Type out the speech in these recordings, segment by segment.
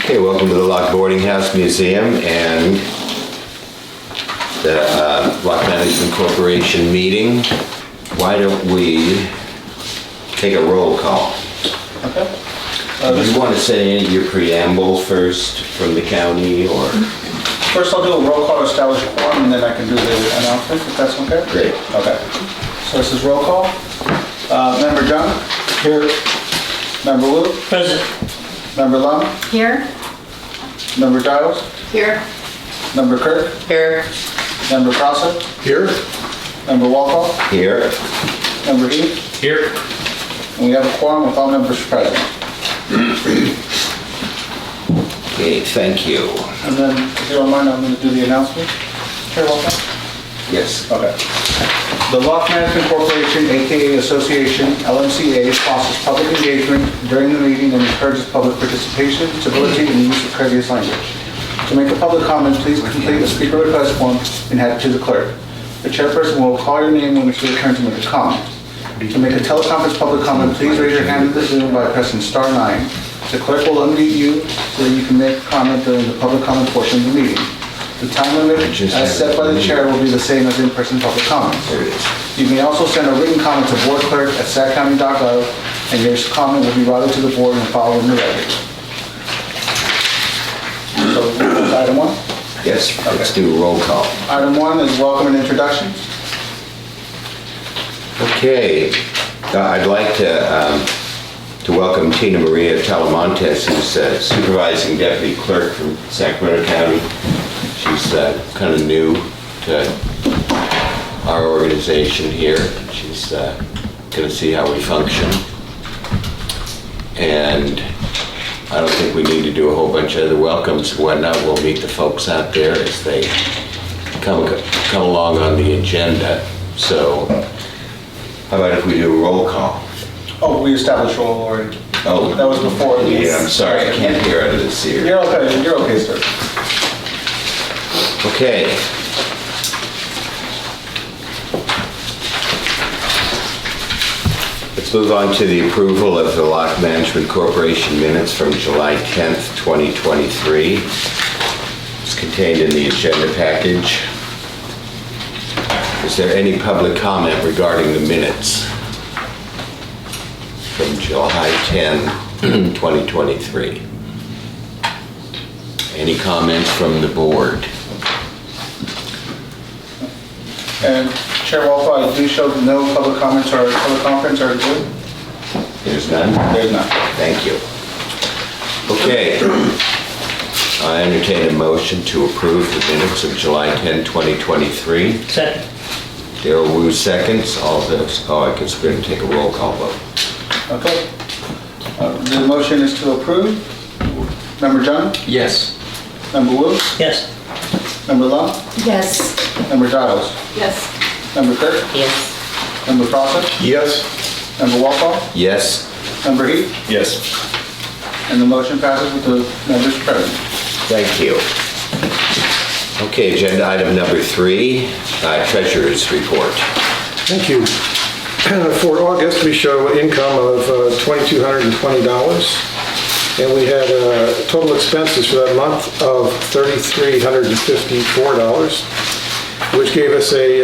Okay, welcome to the Locke Boarding House Museum and the Locke Management Corporation meeting. Why don't we take a roll call? Okay. Do you want to say any of your preamble first from the county, or? First I'll do a roll call to establish a quorum and then I can do the announcement, if that's okay? Great. Okay. So this is roll call. Member John? Here. Member Wu? Present. Member Lum? Here. Member Giles? Here. Member Kirk? Here. Member Prosser? Here. Member Walpole? Here. Member Heath? Here. And we have a quorum with all members present. Okay, thank you. And then, if you don't mind, I'm going to do the announcement. Chair Walpole? Yes. Okay. The Locke Management Corporation, aka Association, L.M.C.A. fosters public engagement during the meeting and encourages public participation, civility, and the use of courteous language. To make a public comment, please complete a speaker request form and hand it to the clerk. The chairperson will call your name when it's your turn to make a comment. To make a teleconference public comment, please raise your hand in the Zoom by pressing *9. The clerk will unmute you so that you can make a comment during the public comment portion of the meeting. The time limit as set by the chair will be the same as in-person public comments. There it is. You may also send a written comment to boardclerk@saccounty.gov and your comment will be routed to the board and followed in the record. So, item 1? Yes, let's do a roll call. Item 1 is welcome and introductions. Okay, I'd like to welcome Tina Maria Talamontes, who's supervising deputy clerk from Sacramento County. She's kind of new to our organization here. She's going to see how we function. And I don't think we need to do a whole bunch of other welcomes and whatnot. We'll meet the folks out there as they come along on the agenda. So how about if we do a roll call? Oh, we established roll already. Oh, That was before. yeah, I'm sorry, I can't hear out of this here. You're okay, sir. Okay. Let's move on to the approval of the Locke Management Corporation minutes from July 10th, 2023. It's contained in the agenda package. Is there any public comment regarding the minutes from July 10, 2023? Any comments from the board? And Chair Walpole, I do show that no public comments or teleconference are good. There's none? There's none. Thank you. Okay. I entertain a motion to approve the minutes of July 10, 2023. Second. Darrell Wu seconds. All those. Oh, I guess we're going to take a roll call vote. Okay. The motion is to approve. Member John? Yes. Member Wu? Yes. Member Lum? Yes. Member Giles? Yes. Member Kirk? Yes. Member Prosser? Yes. Member Walpole? Yes. Member Heath? Yes. And the motion passes with the members present. Thank you. Okay, agenda item number 3, treasurer's report. Thank you. For August, we show income of $2,220, and we had total expenses for that month of $3,354, which gave us a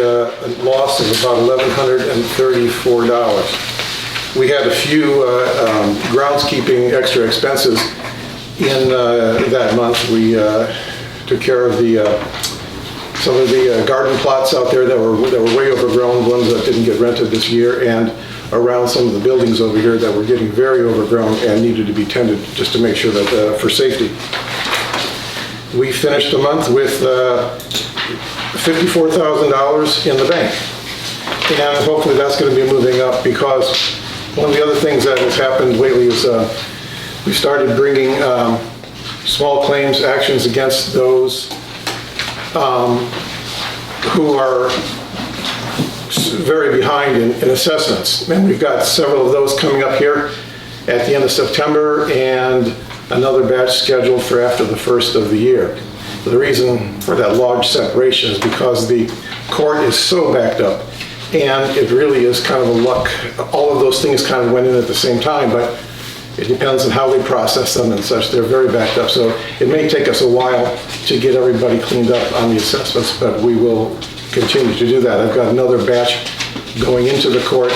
loss of about $1,134. We had a few groundskeeping extra expenses in that month. We took care of some of the garden plots out there that were way overgrown, ones that didn't get rented this year, and around some of the buildings over here that were getting very overgrown and needed to be tended just to make sure that for safety. We finished the month with $54,000 in the bank, and hopefully that's going to be moving up, because one of the other things that has happened lately is we started bringing small claims actions against those who are very behind in assessments. And we've got several of those coming up here at the end of September and another batch scheduled for after the first of the year. The reason for that large separation is because the court is so backed up, and it really is kind of a luck. All of those things kind of went in at the same time, but It depends on how they process them and such. They're very backed up, so it may take us a while to get everybody cleaned up on the assessments, but we will continue to do that. I've got another batch going into the court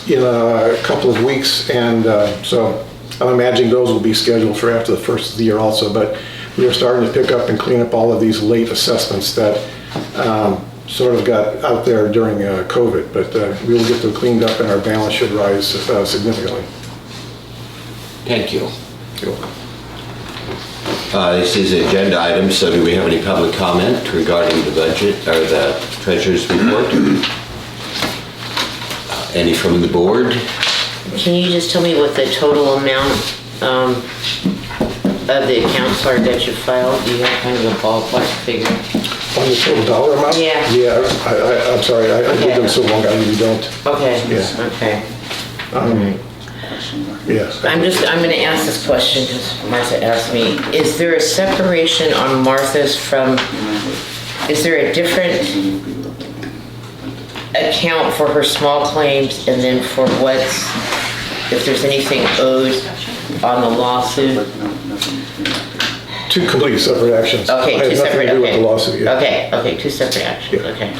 in a couple of weeks, and so I'm imagining those will be scheduled for after the first of the year also, but we are starting to pick up and clean up all of these late assessments that sort of got out there during COVID, but we will get them cleaned up and our balance should rise significantly. Thank you. You're welcome. This is an agenda item, so do we have any public comment regarding the budget or the treasurer's report? Any from the board? Can you just tell me what the total amount of the accounts are that you filed? Do you have kind of a ballpark figure? On the total dollar amount? Yeah. Yeah, I'm sorry, I did them so long, I really don't. Okay, Yeah. okay. All right. Yes. I'm gonna ask this question because Martha asked me, is there a separation on Martha's from, is there a different account for her small claims and then for what's, if there's anything owed on the lawsuit? Two completely separate actions. Okay, two separate, It has nothing to do with okay. the lawsuit, yeah. Okay, two separate actions, Yeah. okay.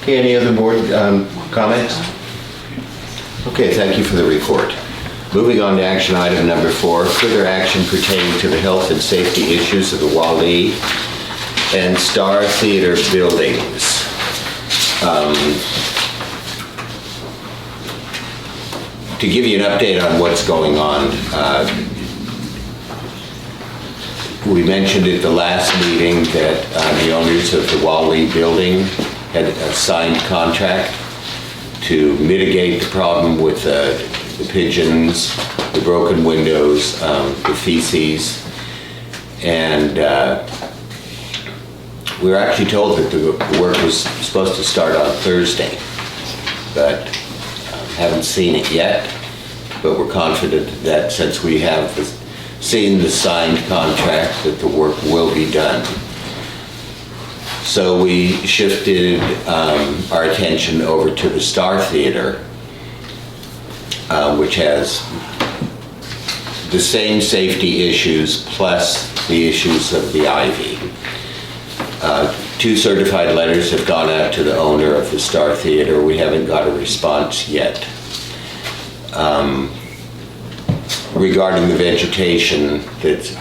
Okay, any other board comments? Okay, thank you for the report. Moving on to action item number 4, further action pertaining to the health and safety issues of the Wall-E and Star Theater buildings. To give you an update on what's going on, we mentioned at the last meeting that the owners of the Wall-E building had a signed contract to mitigate the problem with the pigeons, the broken windows, the feces, and we were actually told that the work was supposed to start on Thursday, but haven't seen it yet, but we're confident that since we have seen the signed contract, that the work will be done. So we shifted our attention over to the Star Theater, which has the same safety issues plus the issues of the ivy. 2 certified letters have gone out to the owner of the Star Theater. We haven't got a response yet. Regarding the vegetation that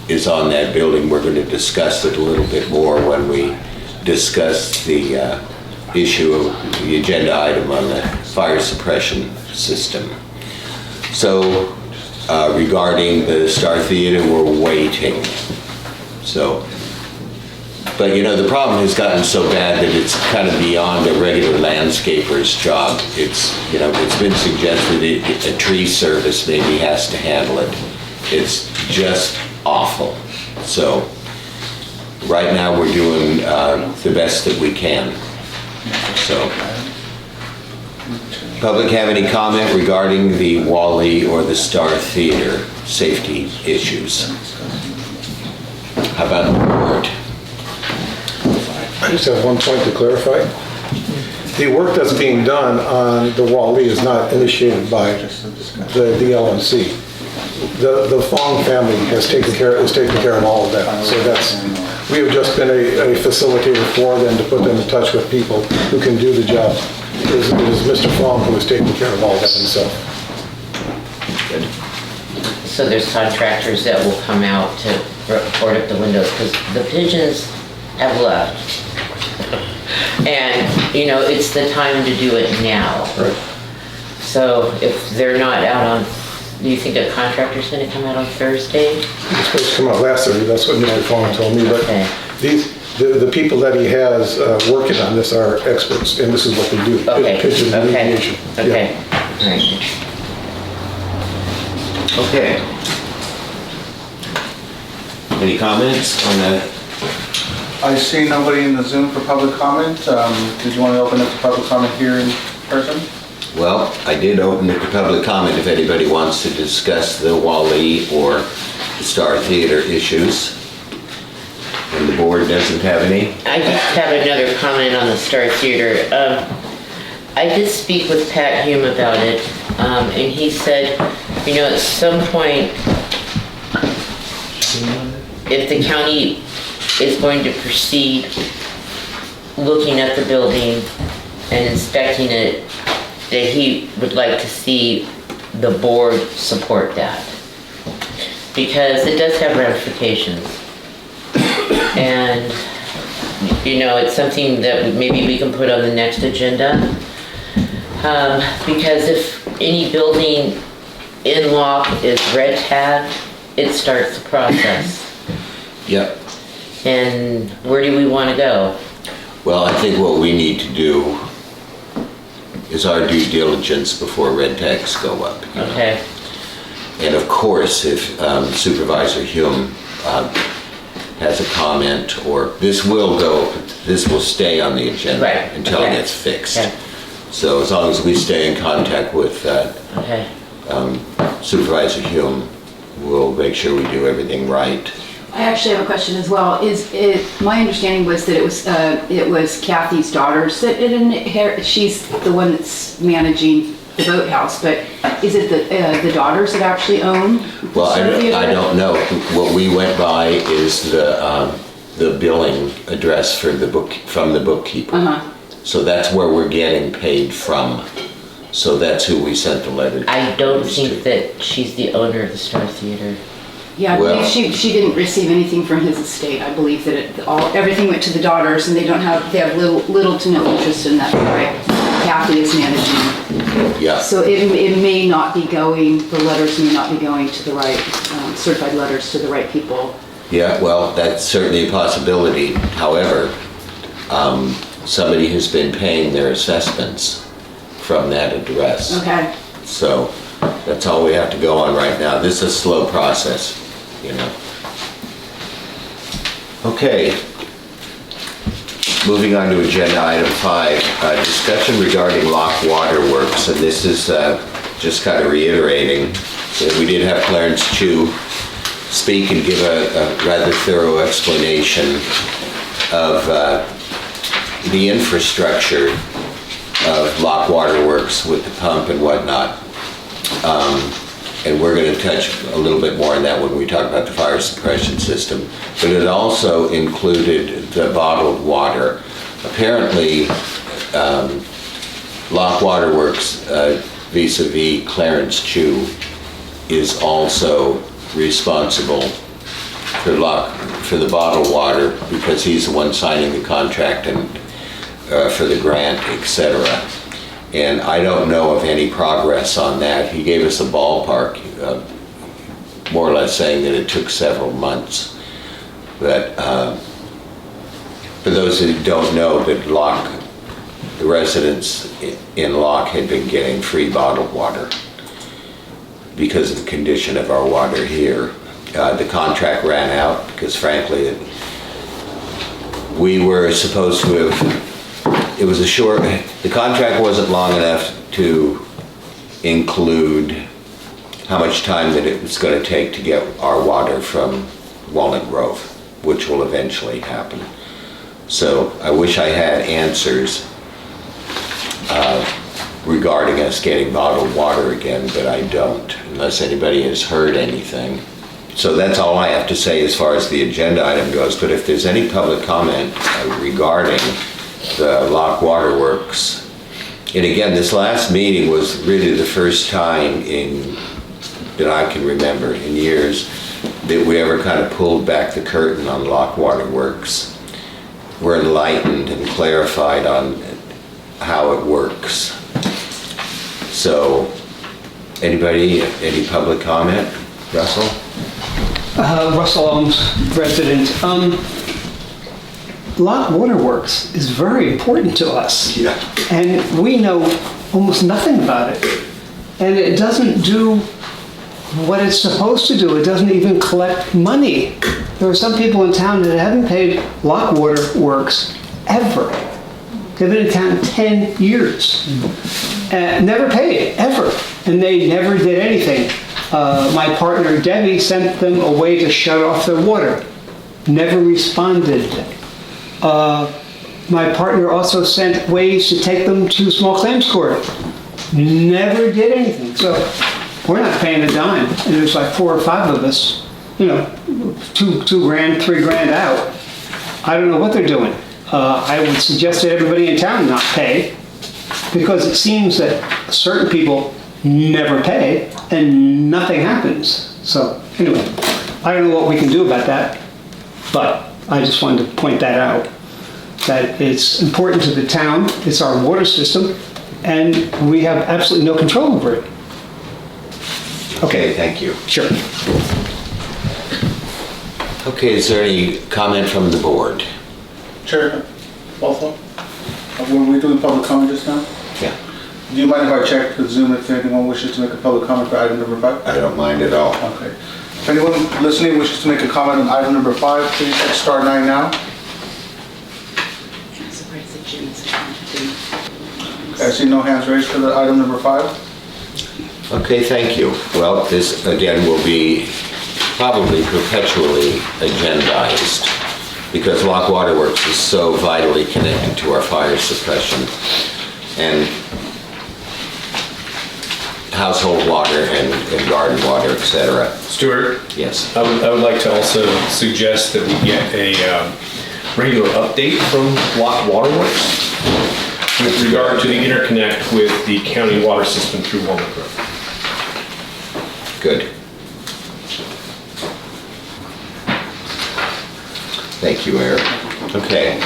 is on that building, we're going to discuss it a little bit more when we discuss the issue of the agenda item on the fire suppression system. So regarding the Star Theater, we're waiting. So, but you know, the problem has gotten so bad that it's kind of beyond a regular landscaper's job. It's, you know, it's been suggested a tree service maybe has to handle it. It's just awful. So right now we're doing the best that we can. So, public have any comment regarding the Wall-E or the Star Theater safety issues? How about the board? I just have one point to clarify. The work that's being done on the Wall-E is not initiated by the L.M.C. The Fong family is taking care of all of that. So we have just been a facilitator for them to put them in touch with people who can do the job. It is Mr. Fong who is taking care of all that himself. Good. So there's contractors that will come out to board up the windows because the pigeons have left. And, you know, it's the time to do it now. Right. So if they're not out on, do you think a contractor's gonna come out on Thursday? It's supposed to come out last Thursday, that's what Mr. Fong told me, but Okay. the people that he has working on this are experts, and this is what they do. Okay, Pigeon remediation. okay, Yeah. all right. Okay. Any comments on that? I see nobody in the Zoom for public comment. Did you want to open up the public comment here in person? Well, I did open it to public comment if anybody wants to discuss the Wall-E or the Star Theater issues. And the board doesn't have any? I just have another comment on the Star Theater. I did speak with Pat Hume about it, and he said, you know, at some point, if the county is going to proceed looking at the building and inspecting it, that he would like to see the board support that. Because it does have ramifications. And, you know, it's something that maybe we can put on the next agenda. Because if any building in Locke is red tagged, it starts the process. Yep. And where do we want to go? Well, I think what we need to do is our due diligence before red tags go up. You know? Okay. And of course, if Supervisor Hume has a comment, or this will stay on the agenda Right. until it Okay. gets fixed. Okay. So as long as we stay in contact with Okay. Supervisor Hume, we'll make sure we do everything right. I actually have a question as well. My understanding was that it was Kathy's daughters that it inherited. She's the one that's managing the boathouse, but is it the daughters that actually own? Well, I don't know. What we went by is the billing address from the bookkeeper. Uh-huh. So that's where we're getting paid from. So that's who we sent the letter to. I don't think that she's the owner of the Star Theater. Yeah, I Well- believe she didn't receive anything from his estate. I believe that everything went to the daughters, and they have little to no interest in that. Right? Kathy is managing. Yeah. So it may not be going. The letters may not be going to the right certified letters to the right people. Yeah, well, that's certainly a possibility. However, somebody has been paying their assessments from that address. Okay. So that's all we have to go on right now. This is a slow process, you know. Okay. Moving on to agenda item 5, discussion regarding Locke Water Works, and this is just kind of reiterating that we did have Clarence Chu speak and give a rather thorough explanation of the infrastructure of Locke Water Works with the pump and whatnot. And we're going to touch a little bit more on that when we talk about the fire suppression system. But it also included the bottled water. Apparently, Locke Water Works, vis-a-vis Clarence Chu, is also responsible for the bottled water because he's the one signing the contract and for the grant, etc. And I don't know of any progress on that. He gave us a ballpark, more or less saying that it took several months. But for those who don't know, that the residents in Locke had been getting free bottled water because of the condition of our water here. The contract ran out because frankly, we were supposed to have, the contract wasn't long enough to include how much time that it was going to take to get our water from Walnut Grove, which will eventually happen. So I wish I had answers regarding us getting bottled water again, but I don't, unless anybody has heard anything. So that's all I have to say as far as the agenda item goes, but if there's any public comment regarding the Locke Water Works, and again, this last meeting was really the first time that I can remember in years that we ever kind of pulled back the curtain on Locke Water Works. We're enlightened and clarified on how it works. So, any public comment? Russell? Russell Ooms, resident. Locke Water Works is very important to us. Yeah. And we know almost nothing about it. And it doesn't do what it's supposed to do. It doesn't even collect money. There are some people in town that haven't paid Locke Water Works ever. They've been in town 10 years. Never paid, ever. And they never did anything. My partner Debbie sent them a way to shut off their water. Never responded. My partner also sent ways to take them to small claims court. Never did anything. So we're not paying a dime. And there's like 4 or 5 of us, you know, $2,000, $3,000 out. I don't know what they're doing. I would suggest that everybody in town not pay, because it seems that certain people never pay and nothing happens. So anyway, I don't know what we can do about that, but I just wanted to point that out, that it's important to the town, it's our water system, and we have absolutely no control over it. Okay, thank you. Sure. Okay, is there any comment from the board? Chair, Walthall? Were we doing public comment just now? Yeah, Do you mind if I check with Zoom if anyone wishes to make a public comment for item number 5? I don't mind at all. Okay. If anyone listening wishes to make a comment on item number 5, please hit star 9 now. I'm surprised that Jim's. I see no hands raised for the item number 5. Okay, thank you. Well, this again will be probably perpetually agendized, because Locke Water Works is so vitally connected to our fire suppression and household water and garden water, etc. Stuart? Yes. I would like to also suggest that we get a regular update from Locke Water Works with regard to the interconnect with the county water system through Locke Road. Good. Thank you, Eric. Okay.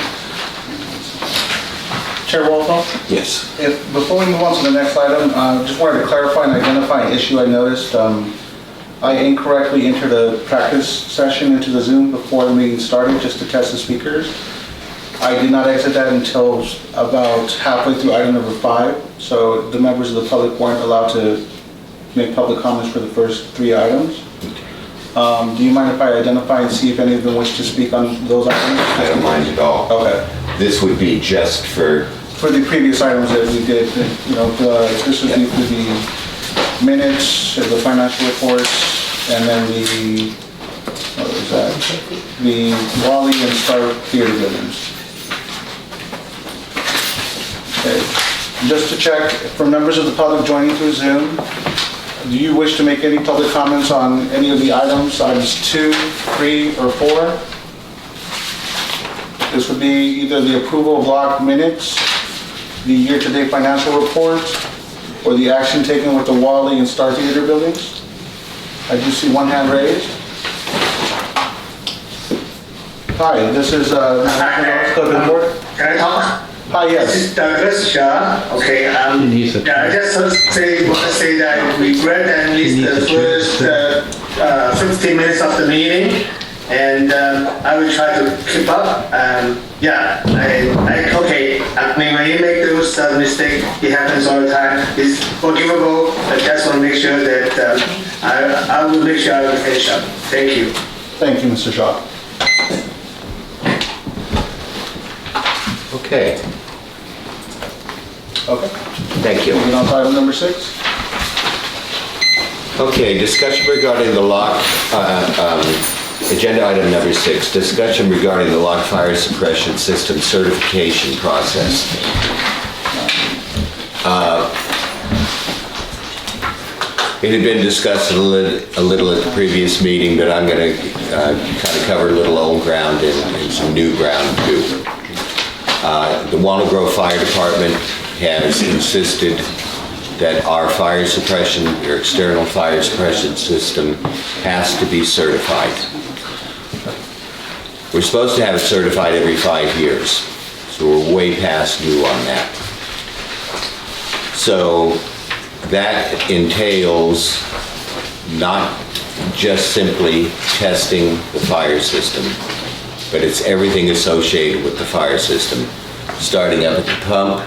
Chair Walthall? Yes. Before we move on to the next item, just wanted to clarify and identify an issue I noticed. I incorrectly entered a practice session into the Zoom before the meeting started just to test the speakers. I did not exit that until about halfway through item number 5, so the members of the public weren't allowed to make public comments for the first 3 items. Do you mind if I identify and see if any of them wish to speak on those items? I don't mind at all. Okay. This would be just for, For the previous items that we did, you know, this would be for the minutes, the financial reports, and then the, what was that? The Wally and Star Theater buildings. Okay. Just to check, for members of the public joining through Zoom, do you wish to make any public comments on any of the items 2, 3, or 4? This would be either the approval of Locke minutes, the year-to-date financial report, or the action taken with the Wally and Star Theater buildings. I do see one hand raised. Hi, this is Clerk of the Board. Can I talk? Hi, This yes. is Douglas Shaw. Okay, I just want to say that I regret that I missed the first 15 minutes of the meeting, and I will try to keep up. Yeah, okay. I mean, when you make those mistakes, it happens all the time. It's forgivable. I just want to make sure that I will make sure I will finish up. Thank you. Thank you, Mr. Shaw. okay, Okay. thank you. Moving on to item number 6. Okay, discussion regarding the Locke, agenda item number 6, discussion regarding the Locke Fire Suppression System certification process. It had been discussed a little at the previous meeting, but I'm going to kind of cover a little old ground and some new ground too. The Walnut Grove Fire Department has insisted that our fire suppression, or external fire suppression system, has to be certified. We're supposed to have it certified every 5 years, so we're way past due on that. So that entails not just simply testing the fire system, but it's everything associated with the fire system, starting up at the pump,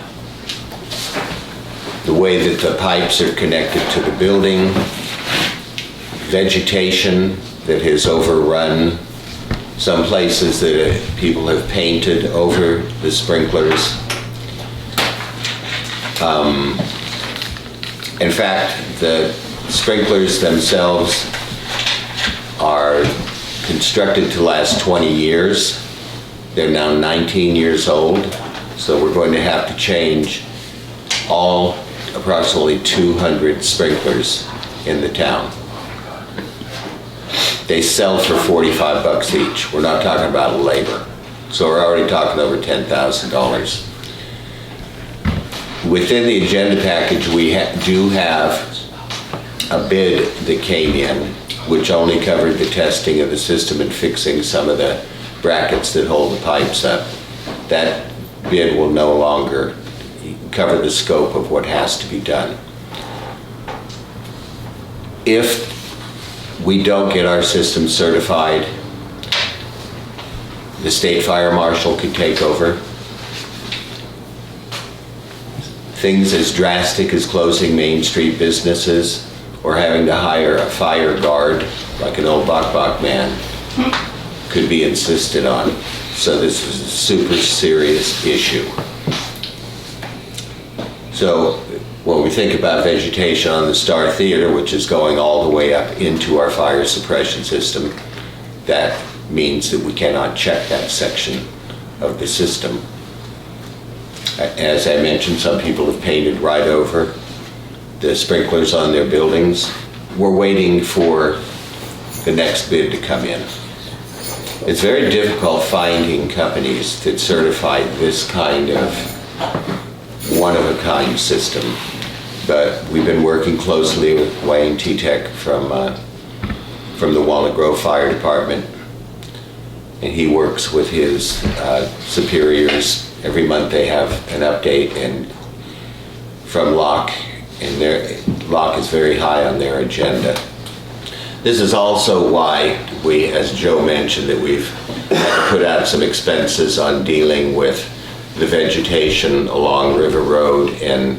the way that the pipes are connected to the building, vegetation that has overrun some places that people have painted over the sprinklers. In fact, the sprinklers themselves are constructed to last 20 years. They're now 19 years old, so we're going to have to change all approximately 200 sprinklers in the town. They sell for 45 bucks each. We're not talking about labor. So we're already talking over $10,000. Within the agenda package, we do have a bid that came in, which only covered the testing of the system and fixing some of the brackets that hold the pipes up. That bid will no longer cover the scope of what has to be done. If we don't get our system certified, the state fire marshal could take over. Things as drastic as closing Main Street businesses or having to hire a fire guard, like an old Bok man, could be insisted on. So this is a super serious issue. So when we think about vegetation on the Star Theater, which is going all the way up into our fire suppression system, that means that we cannot check that section of the system. As I mentioned, some people have painted right over the sprinklers on their buildings. We're waiting for the next bid to come in. It's very difficult finding companies that certify this kind of one-of-a-kind system, but we've been working closely with Wayne T-Tech from the Walnut Grove Fire Department, and he works with his superiors. Every month they have an update, and from Locke, and Locke is very high on their agenda. This is also why we, as Joe mentioned, that we've had to put out some expenses on dealing with the vegetation along River Road and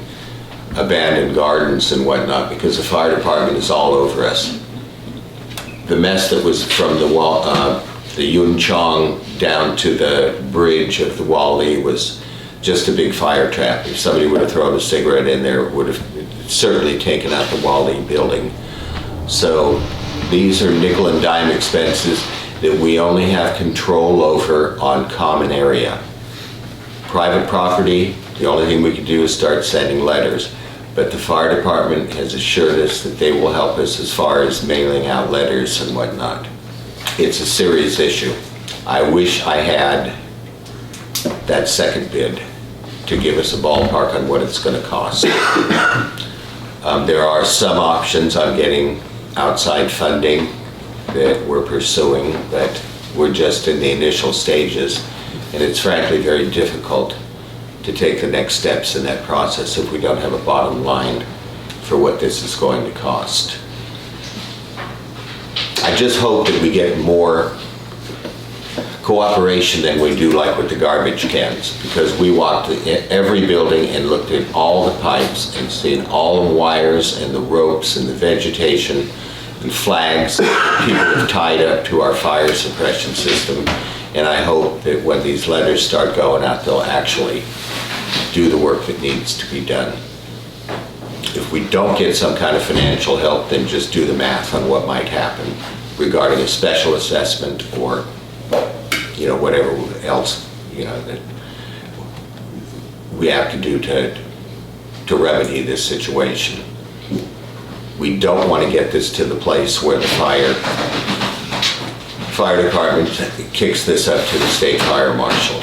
abandoned gardens and whatnot, because the fire department is all over us. The mess that was from the Yun Chong down to the bridge of the Wally was just a big fire trap. If somebody would have thrown a cigarette in there, it would have certainly taken out the Wally building. So these are nickel and dime expenses that we only have control over on common area. Private property, the only thing we can do is start sending letters. But the fire department has assured us that they will help us as far as mailing out letters and whatnot. It's a serious issue. I wish I had that second bid to give us a ballpark on what it's going to cost. There are some options on getting outside funding that we're pursuing, but we're just in the initial stages, and it's frankly very difficult to take the next steps in that process if we don't have a bottom line for what this is going to cost. I just hope that we get more cooperation than we do like with the garbage cans, because we walked every building and looked at all the pipes and seen all the wires and the ropes and the vegetation and flags that people have tied up to our fire suppression system. And I hope that when these letters start going out, they'll actually do the work that needs to be done. If we don't get some kind of financial help, then just do the math on what might happen regarding a special assessment or, whatever else, that we have to do to remedy this situation. We don't want to get this to the place where the fire department kicks this up to the state fire marshal.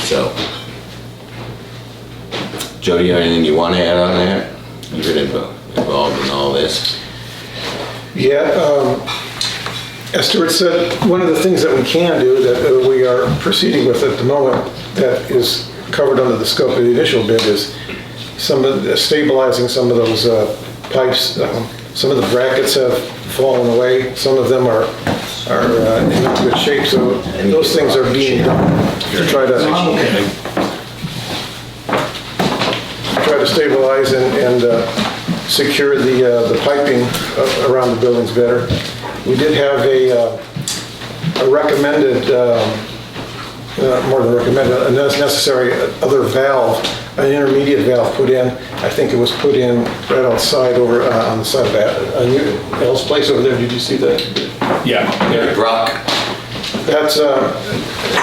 So, Joe, do you have anything you want to add on that? You've been involved in all this. Yeah, as Stuart said, one of the things that we can do that we are proceeding with at the moment that is covered under the scope of the initial bid is some of the stabilizing some of those pipes. Some of the brackets have fallen away. Some of them are in not good shape. So those things are being done to try to stabilize and secure the piping around the buildings better. We did have a recommended, more than recommended, a necessary other valve, an intermediate valve put in. I think it was put in right outside over on the side of L's place over there. Did you see that? Yeah. Brock, That's,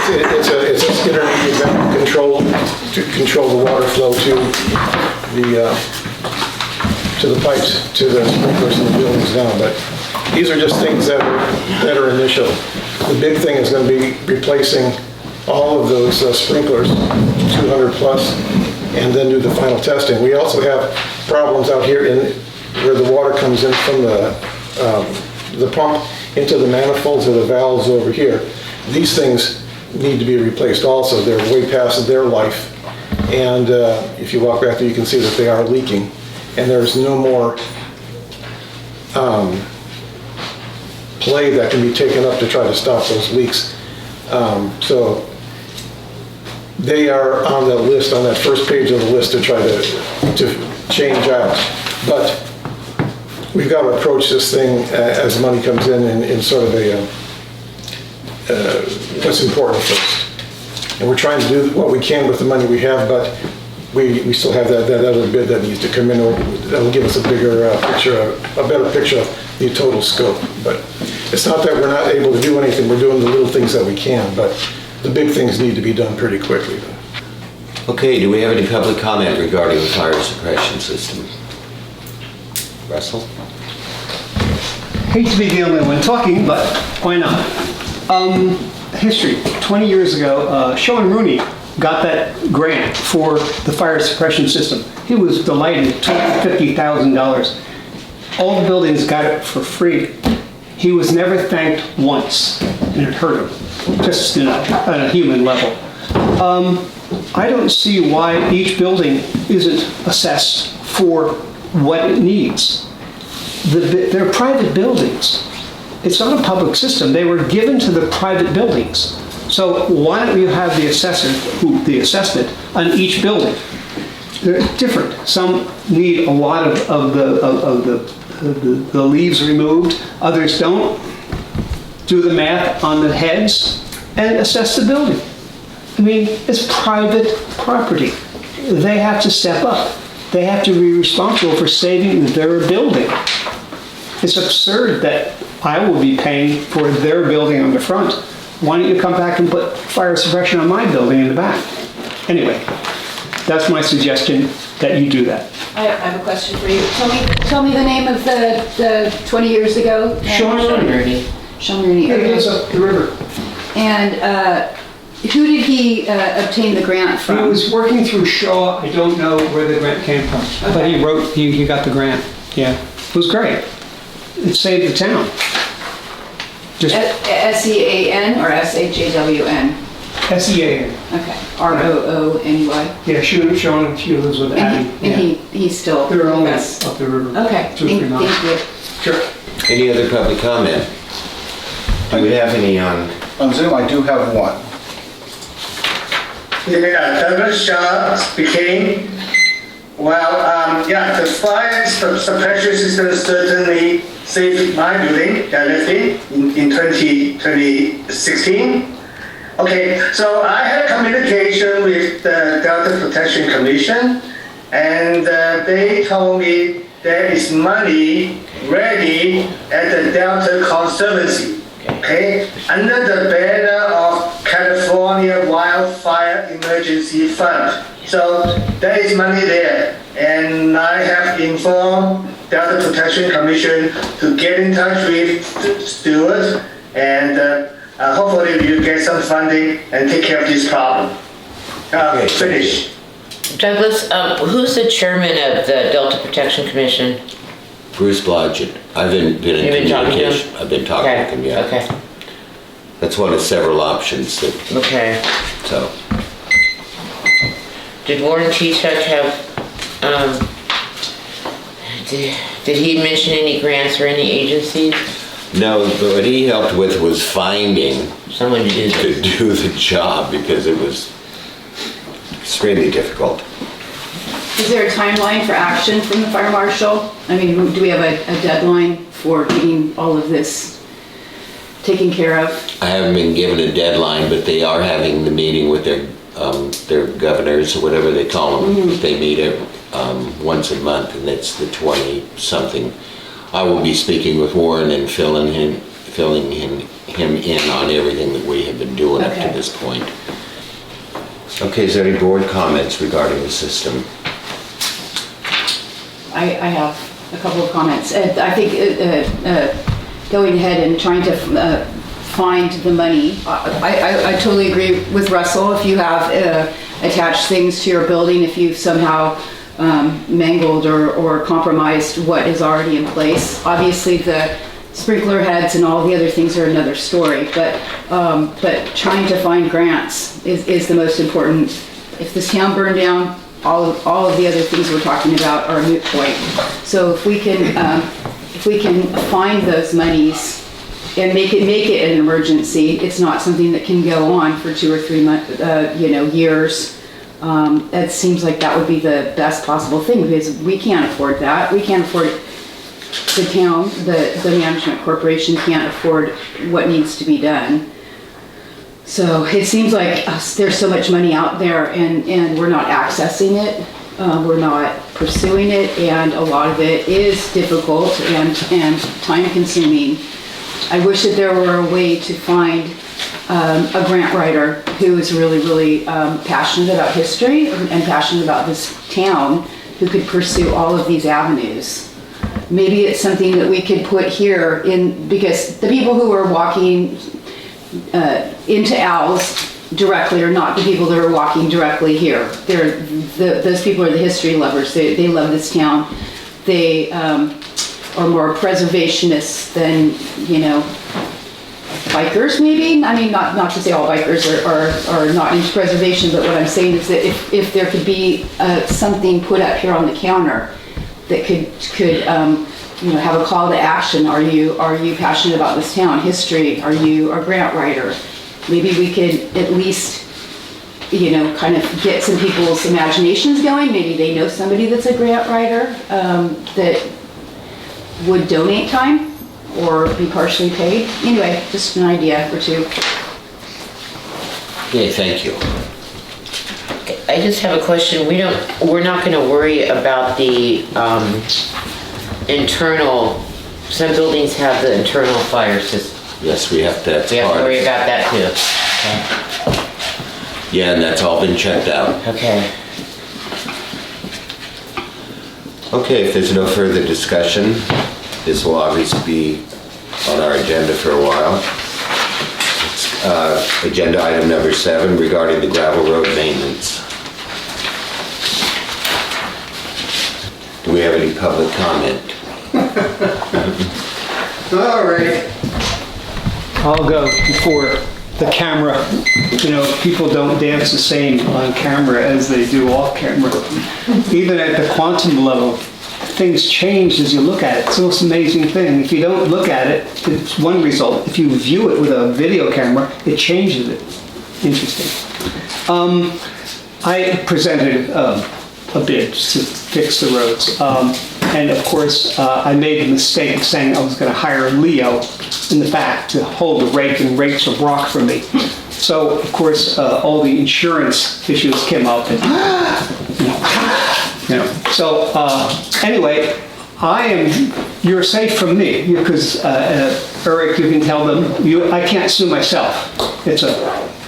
it's an intermediate vent control to control the water flow to the pipes, to the sprinklers in the buildings now. But these are just things that are initial. The big thing is going to be replacing all of those sprinklers, 200 plus, and then do the final testing. We also have problems out here where the water comes in from the pump into the manifolds or the valves over here. These things need to be replaced also. They're way past their life. And if you walk back there, you can see that they are leaking. And there's no more play that can be taken up to try to stop those leaks. So they are on the list, on that first page of the list to try to change out. But we've got to approach this thing as money comes in sort of what's important first. And we're trying to do what we can with the money we have, but we still have that other bid that needs to come in. That'll give us a bigger picture, a better picture of the total scope. But it's not that we're not able to do anything. We're doing the little things that we can, but the big things need to be done pretty quickly. Okay, do we have any public comment regarding the fire suppression system? Russell? Hate to be the only one talking, but why not? History. 20 years ago, Sean Rooney got that grant for the fire suppression system. He was delighted, $50,000. All the buildings got it for free. He was never thanked once, and it hurt him, just on a human level. I don't see why each building isn't assessed for what it needs. They're private buildings. It's not a public system. They were given to the private buildings. So why don't you have the assessor, the assessment on each building? They're different. Some need a lot of the leaves removed. Others don't. Do the math on the heads and assess the building. I mean, it's private property. They have to step up. They have to be responsible for saving their building. It's absurd that I will be paying for their building on the front. Why don't you come back and put fire suppression on my building in the back? Anyway, that's my suggestion, that you do that. I have a question for you. Tell me the name of the 20 years ago. Sean Rooney. Sean Rooney. Yeah, Okay. it's up the river. And who did he obtain the grant He from? was working through Shaw. I don't know where the grant came from, but he got the grant. Yeah, it was great. It saved the town. Just S-E-A-N or S-H-A-W-N? S-E-A-N. Okay, R-O-O-N-Y. Yeah, Sean and she lives with Adam. And he's still They're only with us. up the river. Okay, 2 or 3 miles. thank you. Sure. Any other public comment? Do we have any on? On Zoom, I do have one. Yeah, Douglas Shaw speaking. Well, the fire suppression system certainly saved my building directly in 2016. Okay, so I had communication with the Delta Protection Commission, and they told me there is money ready at the Delta Conservancy. Okay, under the banner of California Wildfire Emergency Fund. So there is money there, and I have informed Delta Protection Commission to get in touch with Stuart, and hopefully we'll get some funding and take care of this problem. Finish. Douglas, who's the chairman of the Delta Protection Commission? Bruce Blodgett. I've been in You've been talking to communication. him? I've been talking to him, yeah. Okay, That's one of several options that, okay. so. Did Warren T-Chuck have, did he mention any grants or any agencies? No, but what he helped with was finding Someone to do this. to do the job because it was extremely difficult. Is there a timeline for action from the fire marshal? I mean, do we have a deadline for getting all of this taken care of? I haven't been given a deadline, but they are having the meeting with their governors or whatever they call them. They meet once a month, and it's the 20-something. I will be speaking with Warren and filling filling him in on everything that we have been doing up to Okay. this point. Okay, is there any board comments regarding the system? I have a couple of comments. I think going ahead and trying to find the money, I totally agree with Russell. If you have attached things to your building, if you've somehow mangled or compromised what is already in place, obviously the sprinkler heads and all the other things are another story, but trying to find grants is the most important. If this town burned down, all of the other things we're talking about are a moot point. So if we can find those monies and make it an emergency, it's not something that can go on for 2 or 3 months, years. It seems like that would be the best possible thing, because we can't afford that. We can't afford the town, the management corporation can't afford what needs to be done. So it seems like there's so much money out there and we're not accessing it. We're not pursuing it, and a lot of it is difficult and time consuming. I wish that there were a way to find a grant writer who is really, really passionate about history and passionate about this town, who could pursue all of these avenues. Maybe it's something that we could put here in, because the people who are walking into Al's directly are not the people that are walking directly here. Those people are the history lovers. They love this town. They are more preservationists than, bikers maybe. I mean, not to say all bikers are not into preservation, but what I'm saying is that if there could be something put up here on the counter that could have a call to action. Are you passionate about this town, history? Are you a grant writer? Maybe we could at least, kind of get some people's imaginations going. Maybe they know somebody that's a grant writer that would donate time or be partially paid. Anyway, just an idea or two. Okay, thank you. I just have a question. We're not gonna worry about the internal, some buildings have the internal fire system. Yes, we have to, that's We have to part worry of, about that too. yeah, and that's all been checked out. Okay. Okay, if there's no further discussion, this will obviously be on our agenda for a while. It's, agenda item number 7 regarding the gravel road maintenance. Do we have any public comment? All right. I'll go before the camera. People don't dance the same on camera as they do off camera. Even at the quantum level, things change as you look at it. It's the most amazing thing. If you don't look at it, it's one result. If you view it with a video camera, it changes it. Interesting. I presented a bid to fix the roads. And of course, I made the mistake of saying I was going to hire Leo in the back to hold the rake and rake some rock for me. So, of course, all the insurance issues came up. And, So, anyway, you're safe from me because, Eric, you can tell them, I can't sue myself. It's a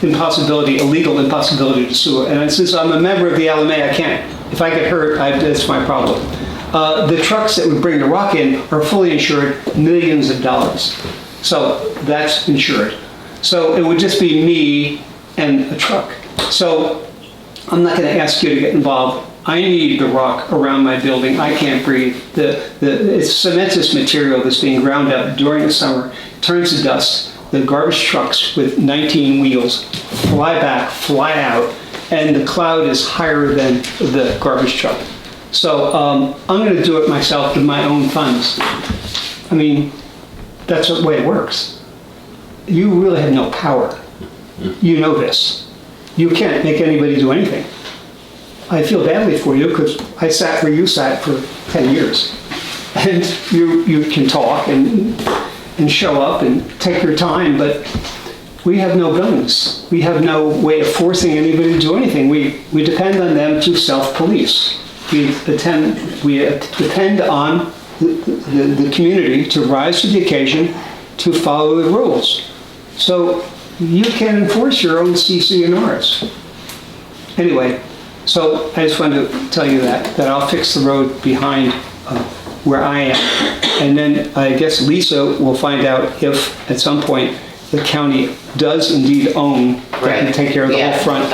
legal impossibility to sue. And since I'm a member of the L.M.C, I can't. If I get hurt, that's my problem. The trucks that would bring the rock in are fully insured, millions of dollars. So that's insured. So it would just be me and a truck. So I'm not going to ask you to get involved. I need the rock around my building. I can't breathe. It's cementous material that's being ground up during the summer, turns to dust. The garbage trucks with 19 wheels fly back, fly out, and the cloud is higher than the garbage truck. So I'm going to do it myself with my own funds. I mean, that's the way it works. You really have no power. You know this. You can't make anybody do anything. I feel badly for you because I sat where you sat for 10 years. And you can talk and show up and take your time, but we have no guns. We have no way of forcing anybody to do anything. We depend on them to self-police. We depend on the community to rise to the occasion to follow the rules. So you can enforce your own CC&Rs. Anyway, so I just wanted to tell you that I'll fix the road behind where I am. And then I guess Lisa will find out if at some point the county does indeed own, they can take care of the whole front.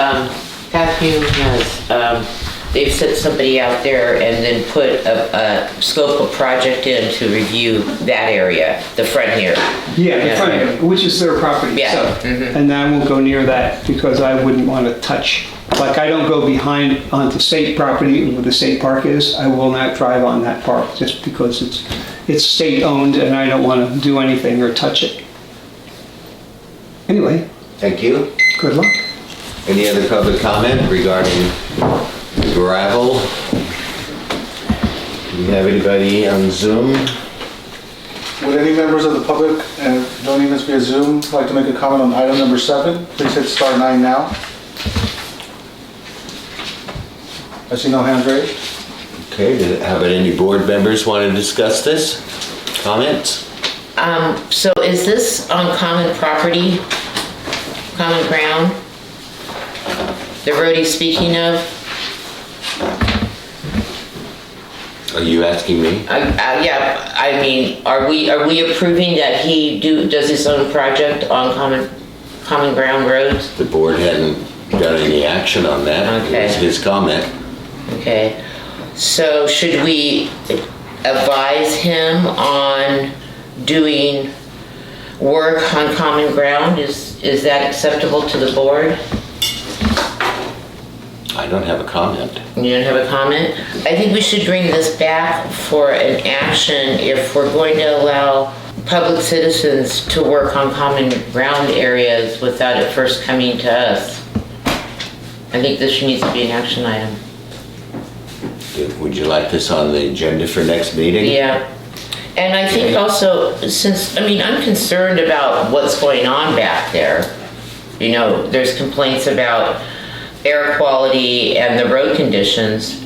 Matthew has, they've sent somebody out there and then put a scope of project in to review that area, the front here. Yeah, the front area, which is their property. Yeah. So, and I won't go near that because I wouldn't want to touch. Like I don't go behind onto state property where the state park is. I will not drive on that park just because it's state owned and I don't want to do anything or touch it. Anyway, Thank you. good luck. Any other public comment regarding the gravel? Do we have anybody on Zoom? Would any members of the public, and don't even via Zoom, like to make a comment on item number 7? Please hit star 9 now. I see no hands raised. Okay, how about any board members want to discuss this? Comments? So is this on common property, common ground? The road he's speaking of? Are you asking me? Yeah, I mean, are we approving that he does his own project on common ground roads? The board hadn't got any action on that. Okay. It was his comment. Okay, so should we advise him on doing work on common ground? Is that acceptable to the board? I don't have a comment. You don't have a comment? I think we should bring this back for an action if we're going to allow public citizens to work on common ground areas without it first coming to us. I think this needs to be an action item. Would you like this on the agenda for next meeting? Yeah. And I think also, since, I mean, I'm concerned about what's going on back there. You know, there's complaints about air quality and the road conditions.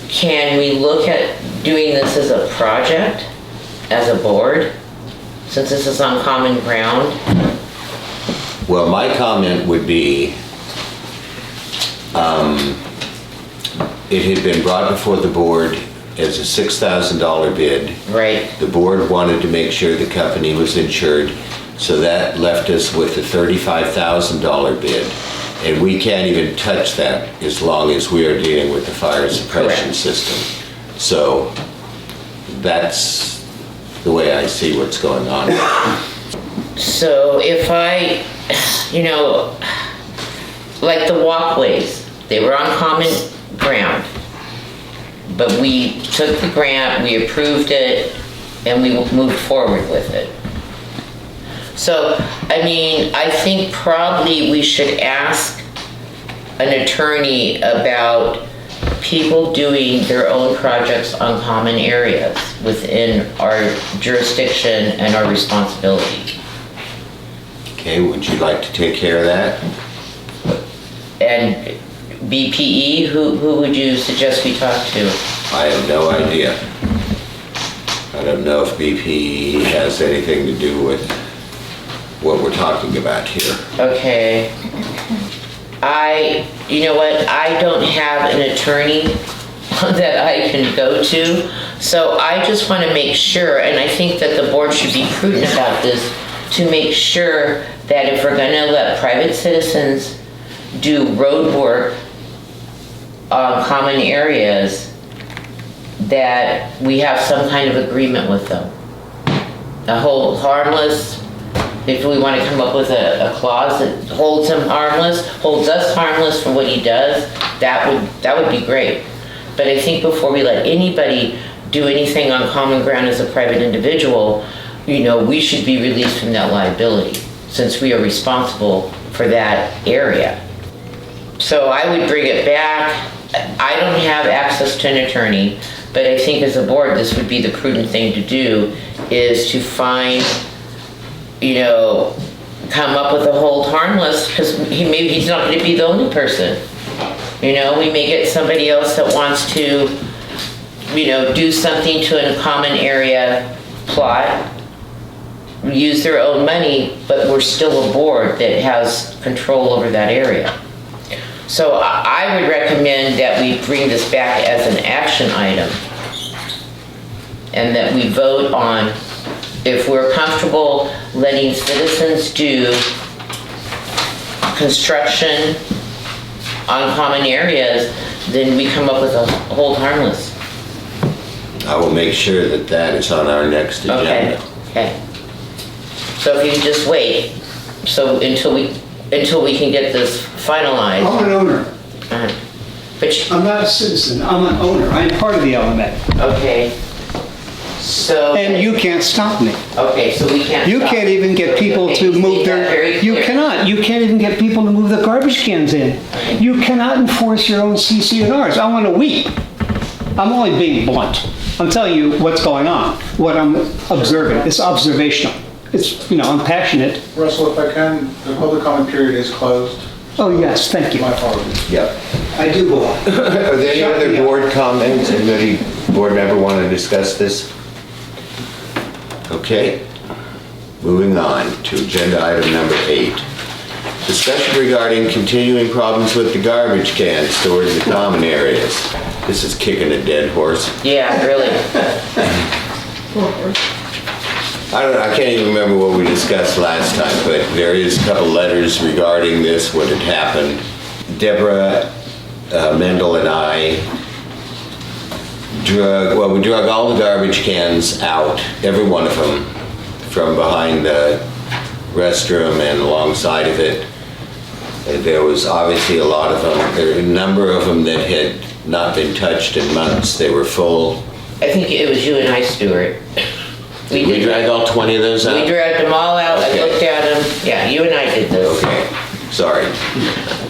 Can we look at doing this as a project, as a board, since this is on common ground? Well, my comment would be, it had been brought before the board as a $6,000 bid. Right. The board wanted to make sure the company was insured, so that left us with a $35,000 bid. And we can't even touch that as long as we are dealing with the fire suppression Correct. system. So that's the way I see what's going on. So if I, you know, like the walkways, they were on common ground. But we took the grant, we approved it, and we moved forward with it. So, I mean, I think probably we should ask an attorney about people doing their own projects on common areas within our jurisdiction and our responsibility. Okay, would you like to take care of that? And BPE, who would you suggest we talk to? I have no idea. I don't know if BPE has anything to do with what we're talking about here. Okay. You know what, I don't have an attorney that I can go to, so I just want to make sure, and I think that the board should be prudent about this, to make sure that if we're gonna let private citizens do road work on common areas, that we have some kind of agreement with them. A hold harmless, if we want to come up with a clause that holds him harmless, holds us harmless for what he does, that would be great. But I think before we let anybody do anything on common ground as a private individual, you know, we should be released from that liability, since we are responsible for that area. So I would bring it back. I don't have access to an attorney, but I think as a board, this would be the prudent thing to do, is to find, you know, come up with a hold harmless, because maybe he's not going to be the only person. You know, we may get somebody else that wants to, you know, do something to a common area plot, use their own money, but we're still a board that has control over that area. So I would recommend that we bring this back as an action item and that we vote on if we're comfortable letting citizens do construction on common areas, then we come up with a hold harmless. I will make sure that that is on our next agenda. Okay. So if you just wait, so until we can get this finalized. I'm an owner. But, I'm not a citizen, I'm an owner. I'm part of the L.M.C. okay. So. And you can't stop me. Okay, so we can't. You stop. can't even get people Okay, to you move made that very their, you clear. cannot, you can't even get people to move the garbage cans in. You cannot enforce your own CC&Rs. I want to weep. I'm only being blunt. I'm telling you what's going on, what I'm observing. It's observational. It's, I'm passionate. Russell, if I can, the public comment period is closed. Oh, yes, thank you. My apologies. Yep. I do belong. Are there any Shut me other up. board comments? Anybody, board member want to discuss this? Okay. Moving on to agenda item number 8. Discussion regarding continuing problems with the garbage cans stored in the common areas. This is kicking a dead horse. Yeah, really. I can't even remember what we discussed last time, but there is a couple letters regarding this, what had happened. Deborah Mendel and I we drug all the garbage cans out, every one of them, from behind the restroom and alongside of it. There was obviously a lot of them. There were a number of them that had not been touched in months. They were full. I think it was you and I, Stuart. We dragged all 20 of those out? We dragged them all out, I Okay. looked at them. Yeah, you and I did this. Okay, sorry.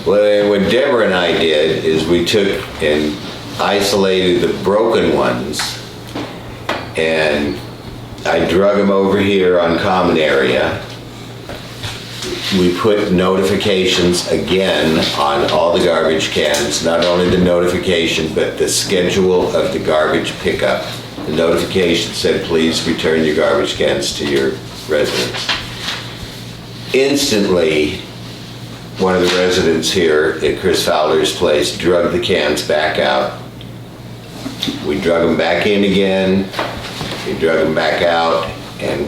Well, what Deborah and I did is we took and isolated the broken ones, and I drug them over here on common area. We put notifications again on all the garbage cans, not only the notification, but the schedule of the garbage pickup. The notification said, please return your garbage cans to your residents. Instantly, one of the residents here at Chris Fowler's place drug the cans back out. We drug them back in again, we drug them back out, and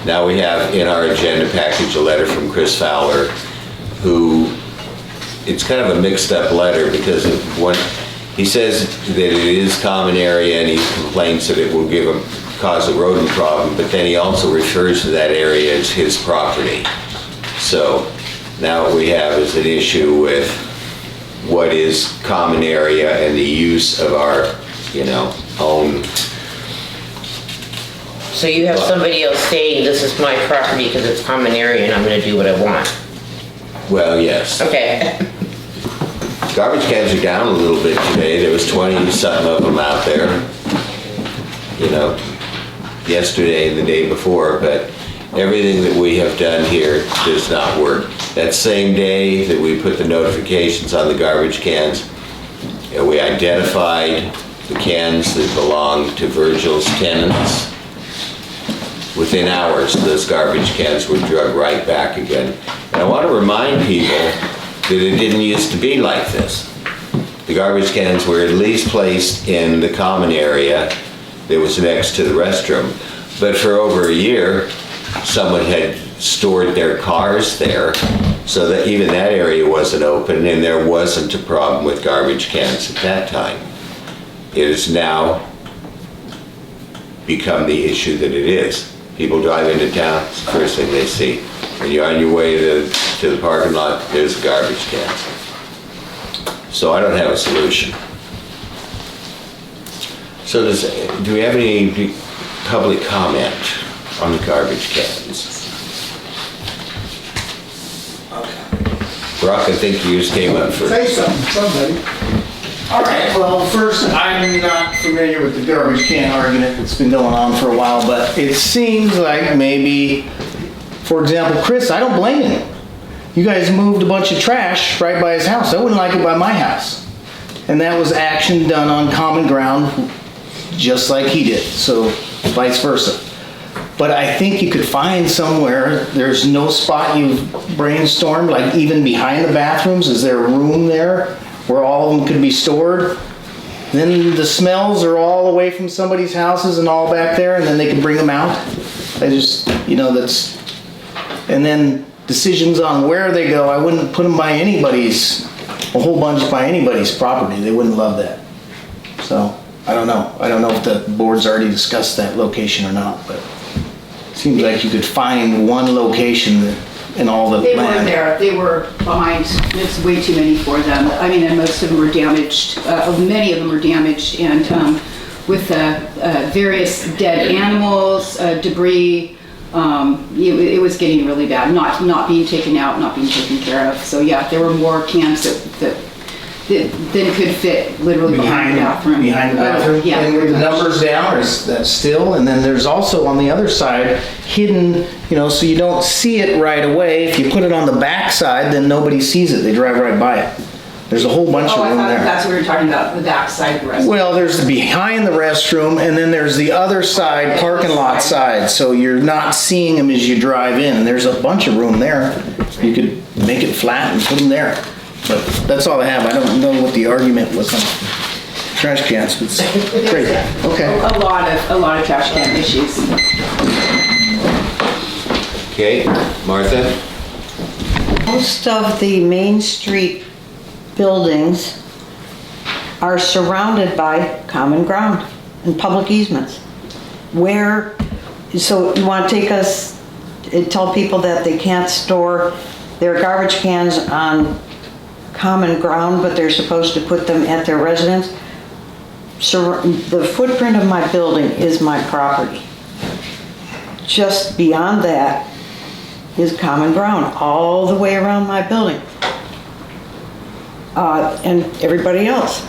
now we have in our agenda package a letter from Chris Fowler, who, it's kind of a mixed up letter because of what, he says that it is common area and he complains that it will cause a rodent problem, but then he also refers to that area as his property. So now what we have is an issue with what is common area and the use of our, own. So you have somebody else saying, this is my property because it's common area and I'm gonna do what I want. Well, yes. Okay. Garbage cans are down a little bit today. There was 20-something of them out there, yesterday and the day before, but everything that we have done here does not work. That same day that we put the notifications on the garbage cans, we identified the cans that belonged to Virgil's tenants. Within hours, those garbage cans were drugged right back again. And I want to remind people that it didn't used to be like this. The garbage cans were at least placed in the common area that was next to the restroom. But for over a year, someone had stored their cars there, so that even that area wasn't open and there wasn't a problem with garbage cans at that time. It has now become the issue that it is. People drive into town, it's the first thing they see. When you're on your way to the parking lot, there's garbage cans. So I don't have a solution. So do we have any public comment on the garbage cans? Brock, I think you just came up first. Say something, somebody. All right, well, first, I'm not familiar with the garbage can argument that's been going on for a while, but it seems like maybe, for example, Chris, I don't blame him. You guys moved a bunch of trash right by his house. I wouldn't like it by my house. And that was action done on common ground, just like he did, so vice versa. But I think you could find somewhere, there's no spot you've brainstormed, like even behind the bathrooms, is there a room there where all of them could be stored? Then the smells are all away from somebody's houses and all back there, and then they can bring them out. I just, that's, and then decisions on where they go, I wouldn't put them by anybody's, a whole bunch by anybody's property. They wouldn't love that. So, I don't know. I don't know if the board's already discussed that location or not, but it seems like you could find one location in all the They land. weren't there, they were behind, it's way too many for them. I mean, and most of them were damaged, many of them were damaged, and with various dead animals, debris, it was getting really bad, not being taken out, not being taken care of. So yeah, there were more cans that could fit literally behind the bathroom. Behind the bathroom? Yeah. And with the numbers down, or is that still? And then there's also on the other side, hidden, so you don't see it right away. If you put it on the back side, then nobody sees it. They drive right by it. There's a whole bunch of I room thought there. that's what we were talking about, the back side of the restaurant. Well, there's the behind the restroom, and then there's the other side, parking lot side, so you're not seeing them as you drive in. There's a bunch of room there. You could make it flat and put them there. But that's all I have. I don't know what the argument was on trash cans. It's great. Okay. A lot of trash can issues. Okay, Martha? Most of the Main Street buildings are surrounded by common ground and public easements. So you want to tell people that they can't store their garbage cans on common ground, but they're supposed to put them at their residence? So the footprint of my building is my property. Just beyond that is common ground, all the way around my building. And everybody else.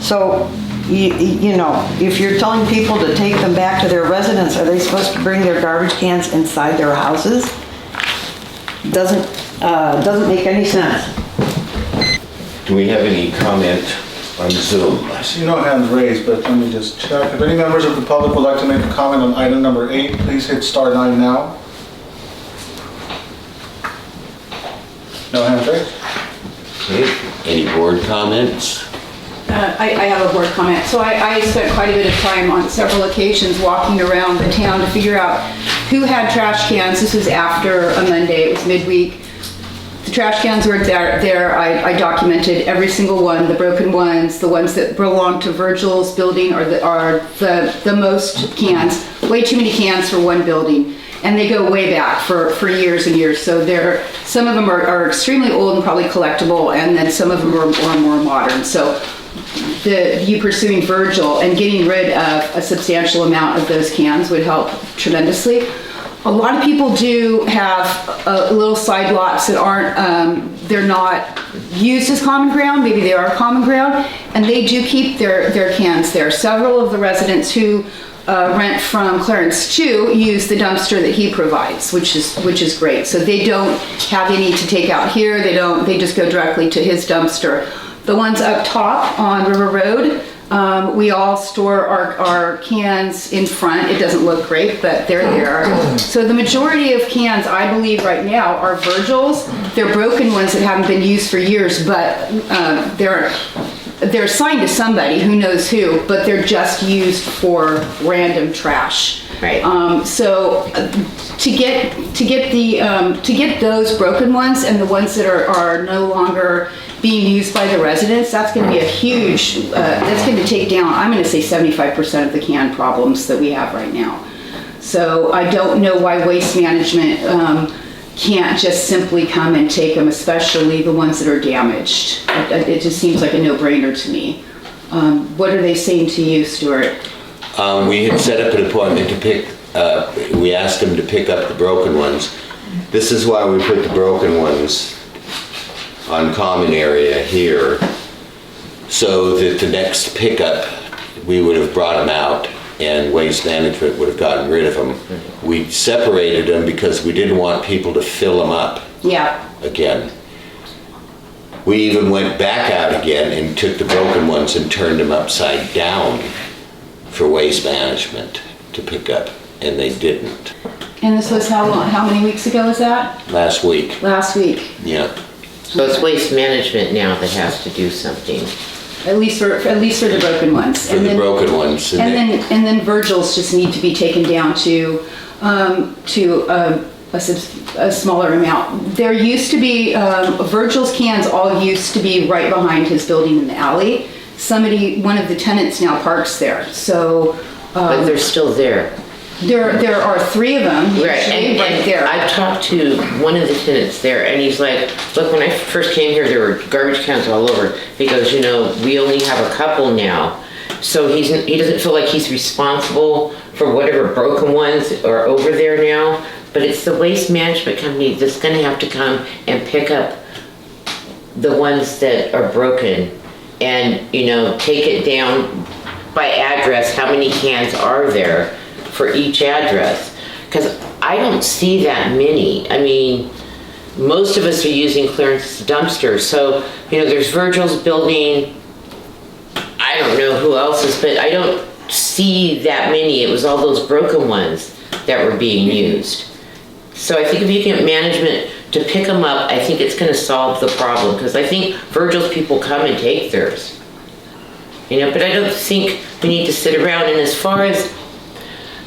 So, if you're telling people to take them back to their residence, are they supposed to bring their garbage cans inside their houses? Doesn't make any sense. Do we have any comment on Zoom? I see no hands raised, but let me just check. If any members of the public would like to make a comment on item number 8, please hit *9 now. No hands raised? Okay, any board comments? I have a board comment. So I spent quite a bit of time on several occasions walking around the town to figure out who had trash cans. This was after a Monday, it was midweek. The trash cans were there. I documented every single one, the broken ones, the ones that belong to Virgil's building are the most cans, way too many cans for one building. And they go way back for years and years. So some of them are extremely old and probably collectible, and then some of them are more modern. So you pursuing Virgil and getting rid of a substantial amount of those cans would help tremendously. A lot of people do have little side lots that they're not used as common ground. Maybe they are common ground, and they do keep their cans there. Several of the residents who rent from Clarence Chu use the dumpster that he provides, which is great. So they don't have any to take out here. They just go directly to his dumpster. The ones up top on River Road, we all store our cans in front. It doesn't look great, but they're there. So the majority of cans, I believe right now, are Virgil's. They're broken ones that haven't been used for years, but they're assigned to somebody, who knows who, but they're just used for random trash. Right. So to get those broken ones and the ones that are no longer being used by the residents, that's going to be a huge, that's going to take down, I'm going to say 75% of the can problems that we have right now. So I don't know why Waste Management can't just simply come and take them, especially the ones that are damaged. It just seems like a no-brainer to me. What are they saying to you, Stuart? We had set up an appointment to we asked them to pick up the broken ones. This is why we put the broken ones on common area here, so that the next pickup, we would have brought them out and Waste Management would have gotten rid of them. We separated them because we didn't want people to fill them up again. We even went back out again and took the broken ones and turned them upside down for Waste Management to pick up. and they didn't. And this was how long, how many weeks ago was that? Last week, Last week, yeah. So it's waste management now that has to do something. at least for the broken ones. For the broken ones. And then Virgil's just need to be taken down to a smaller amount. There used to be, Virgil's cans all used to be right behind his building in the alley. One of the tenants now parks there, so. But they're still there. There are 3 of them, Right, usually, right and there. I've talked to one of the tenants there, and he's like, look, when I first came here, there were garbage cans all over. He goes, we only have a couple now. So he doesn't feel like he's responsible for whatever broken ones are over there now, but it's the waste management company that's gonna have to come and pick up the ones that are broken and, take it down by address, how many cans are there for each address, because I don't see that many. I mean, most of us are using clearance dumpsters, so, there's Virgil's building, I don't know who else's, but I don't see that many. It was all those broken ones that were being used. So I think if you can get management to pick them up, I think it's gonna solve the problem, because I think Virgil's people come and take theirs. But I don't think we need to sit around, and as far as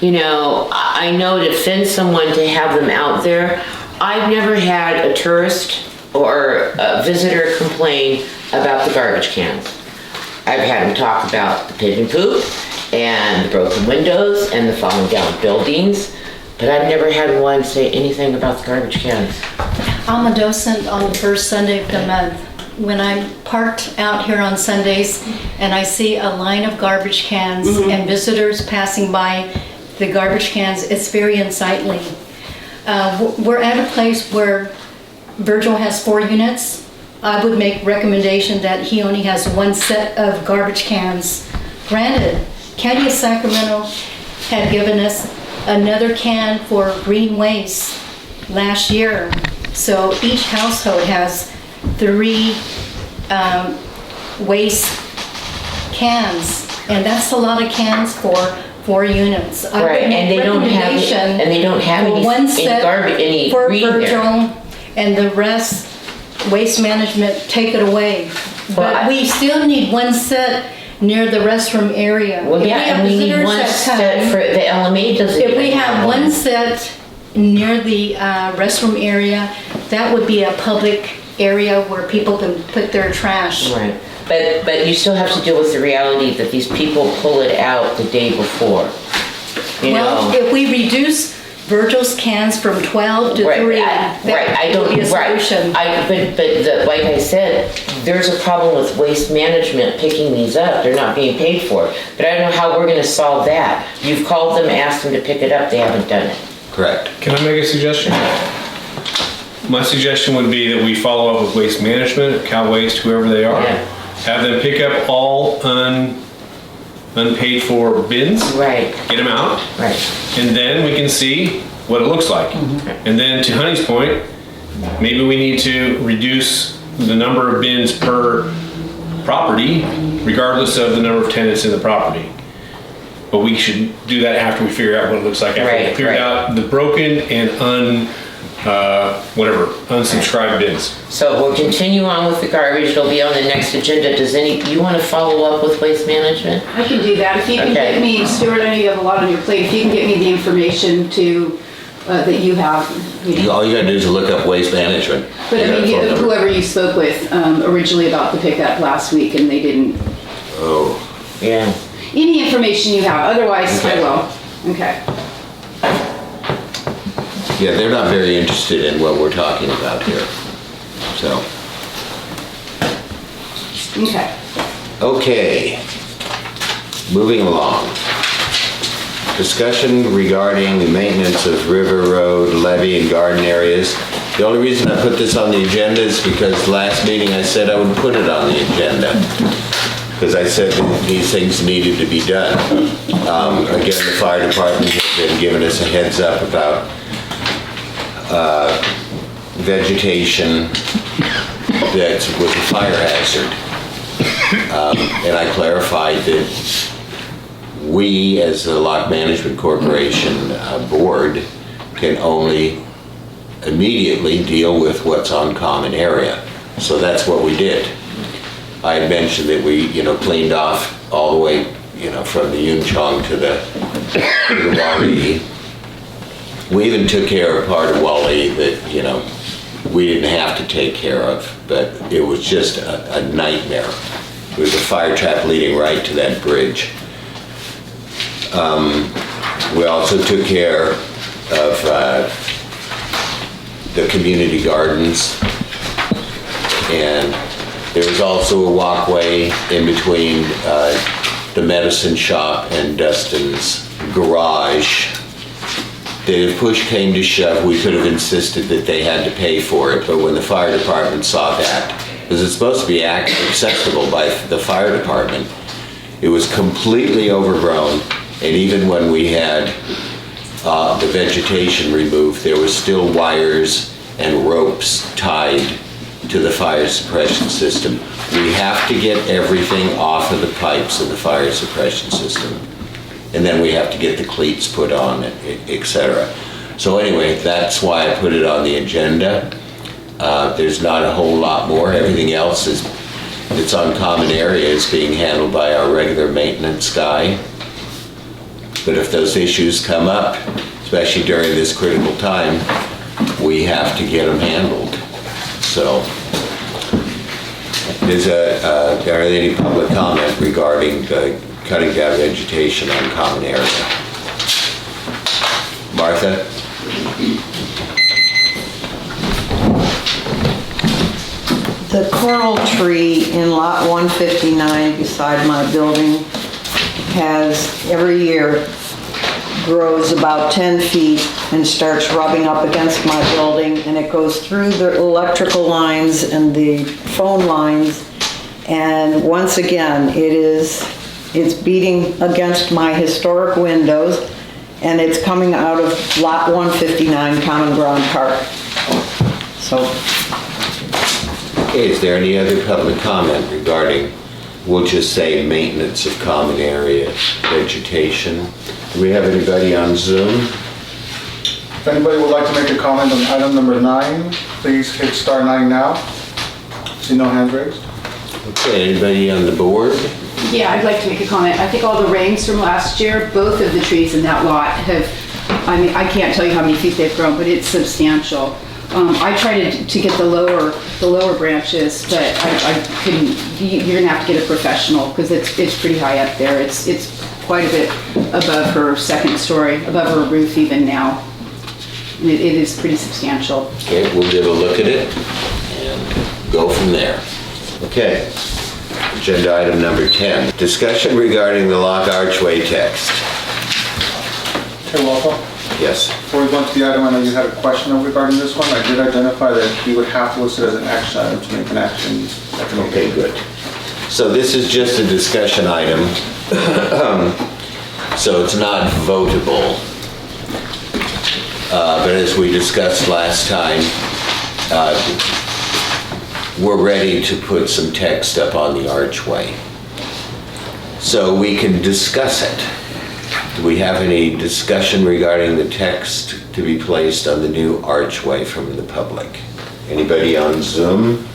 I know to offend someone to have them out there. I've never had a tourist or a visitor complain about the garbage cans. I've had them talk about the pigeon poop and the broken windows and the falling down buildings, but I've never had one say anything about the garbage cans. I'm a docent on the first Sunday of the month. When I'm parked out here on Sundays and I see a line of garbage cans and visitors passing by the garbage cans, it's very unsightly. We're at a place where Virgil has 4 units. I would make recommendation that he only has 1 set of garbage cans. Granted, County of Sacramento had given us another can for green waste last year. So each household has 3 waste cans, and that's a lot of cans for 4 units. I would Right, and make they don't have, recommendation and they don't have for any, one any set garbage, any for green there. Virgil, and the rest, waste management, take it away. Well, But we still need 1 set near the restroom area. Well, If yeah, have and we need visitors one that set come, for, the L.M.C. doesn't if we even have one. 1 set near the restroom area, that would be a public area where people can put their trash. Right, but you still have to deal with the reality that these people pull it out the day before. Well, if we reduce Virgil's cans from 12 to 3, Right, that would be a solution. Like I said, there's a problem with waste management picking these up. They're not being paid for. But I don't know how we're gonna solve that. You've called them, asked them to pick it up, they haven't done it. Correct. Can I make a suggestion? My suggestion would be that we follow up with Waste Management, Cal Waste, whoever they are. Yeah. Have them pick up all unpaid for bins. Right, Get them out. right. And then we can see what it looks like. And then to Honey's point, maybe we need to reduce the number of bins per property, regardless of the number of tenants in the property. But we should do that after we figure out what it looks like, after we Right, figure right. out the broken and unsubscribed bins. So we'll continue on with the garbage. It'll be on the next agenda. You want to follow up with waste management? I can do that. If you can Okay. get me, Stuart, I know you have a lot on your plate, if you can get me the information that you have. All you gotta do is look up waste management. But I You got a mean, phone number. whoever you spoke with originally about the pickup last week and they didn't, Oh, Yeah. any information you have, otherwise I Okay. will. Okay. yeah, they're not very interested in what we're talking about here. So, Okay. okay. Moving along. Discussion regarding the maintenance of River Road, levee, and garden areas. The only reason I put this on the agenda is because last meeting I said I would put it on the agenda. Because I said that these things needed to be done. Again, the fire department has been giving us a heads up about vegetation that was a fire hazard. And I clarified that we, as the Locke Management Corporation board, can only immediately deal with what's on common area. So that's what we did. I had mentioned that we, cleaned off all the way, from the Yunchong to the Wali. We even took care of part of Wali that, we didn't have to take care of, but it was just a nightmare. There was a fire trap leading right to that bridge. We also took care of the community gardens, and there was also a walkway in between the medicine shop and Dustin's garage that if push came to shove, we could have insisted that they had to pay for it, but when the fire department saw that, because it's supposed to be accessible by the fire department, it was completely overgrown, and even when we had the vegetation removed, there was still wires and ropes tied to the fire suppression system. We have to get everything off of the pipes of the fire suppression system. And then we have to get the cleats put on, etc. So anyway, that's why I put it on the agenda. There's not a whole lot more. Everything else that's on common area is being handled by our regular maintenance guy. But if those issues come up, especially during this critical time, we have to get them handled. So, are there any public comment regarding the cutting down vegetation on common area? Martha? The coral tree in lot 159 beside my building has every year grows about 10 feet and starts rubbing up against my building, and it goes through the electrical lines and the phone lines, and once again it's beating against my historic windows, and it's coming out of lot 159 Common Ground Park. So Okay, is there any other public comment regarding, we'll just say, maintenance of common area vegetation? Do we have anybody on Zoom? If anybody would like to make a comment on item number 9, please hit star 9 now. See no hands raised. Okay, anybody on the board? Yeah, I'd like to make a comment. I think all the rains from last year, both of the trees in that lot have, I can't tell you how many feet they've grown, but it's substantial. I tried to get the lower branches, but I couldn't. You're gonna have to get a professional because it's pretty high up there. It's quite a bit above her second story, above her roof even now. And it is pretty substantial. Okay, we'll give a look at it and go from there. Okay, agenda item number 10, discussion regarding the Locke archway text. Okay, Walpole. Yes. Before we go into the item, I know you had a question regarding this one. I did identify that he would have to list it as an action item to make an action. Okay, good. So this is just a discussion item, so it's not votable. But as we discussed last time, we're ready to put some text up on the archway. So we can discuss it. Do we have any discussion regarding the text to be placed on the new archway from the public? Anybody on Zoom?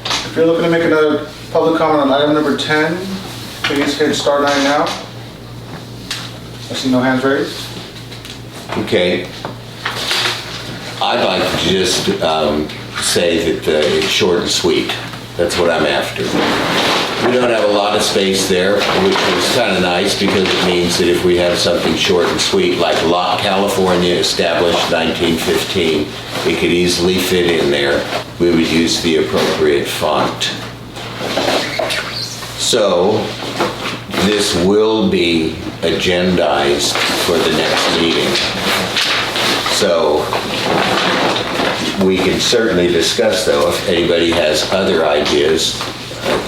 If you're looking to make another public comment on item number 10, please hit star 9 now. I see no hands raised. Okay. I'd like to just say that it's short and sweet. That's what I'm after. We don't have a lot of space there, which is kind of nice because it means that if we have something short and sweet, like Locke, California, established 1915, it could easily fit in there. We would use the appropriate font. So this will be agendized for the next meeting. So we can certainly discuss, though, if anybody has other ideas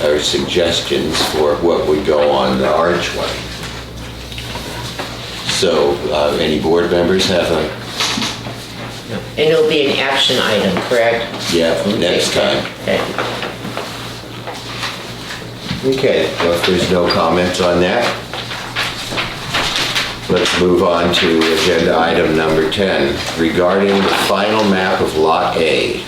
or suggestions for what would go on the archway. So, any board members have a... And it'll be an action item, correct? Yeah, next time. Okay, well, if there's no comments on that, Let's move on to agenda item number 10, regarding the final map of Lot A,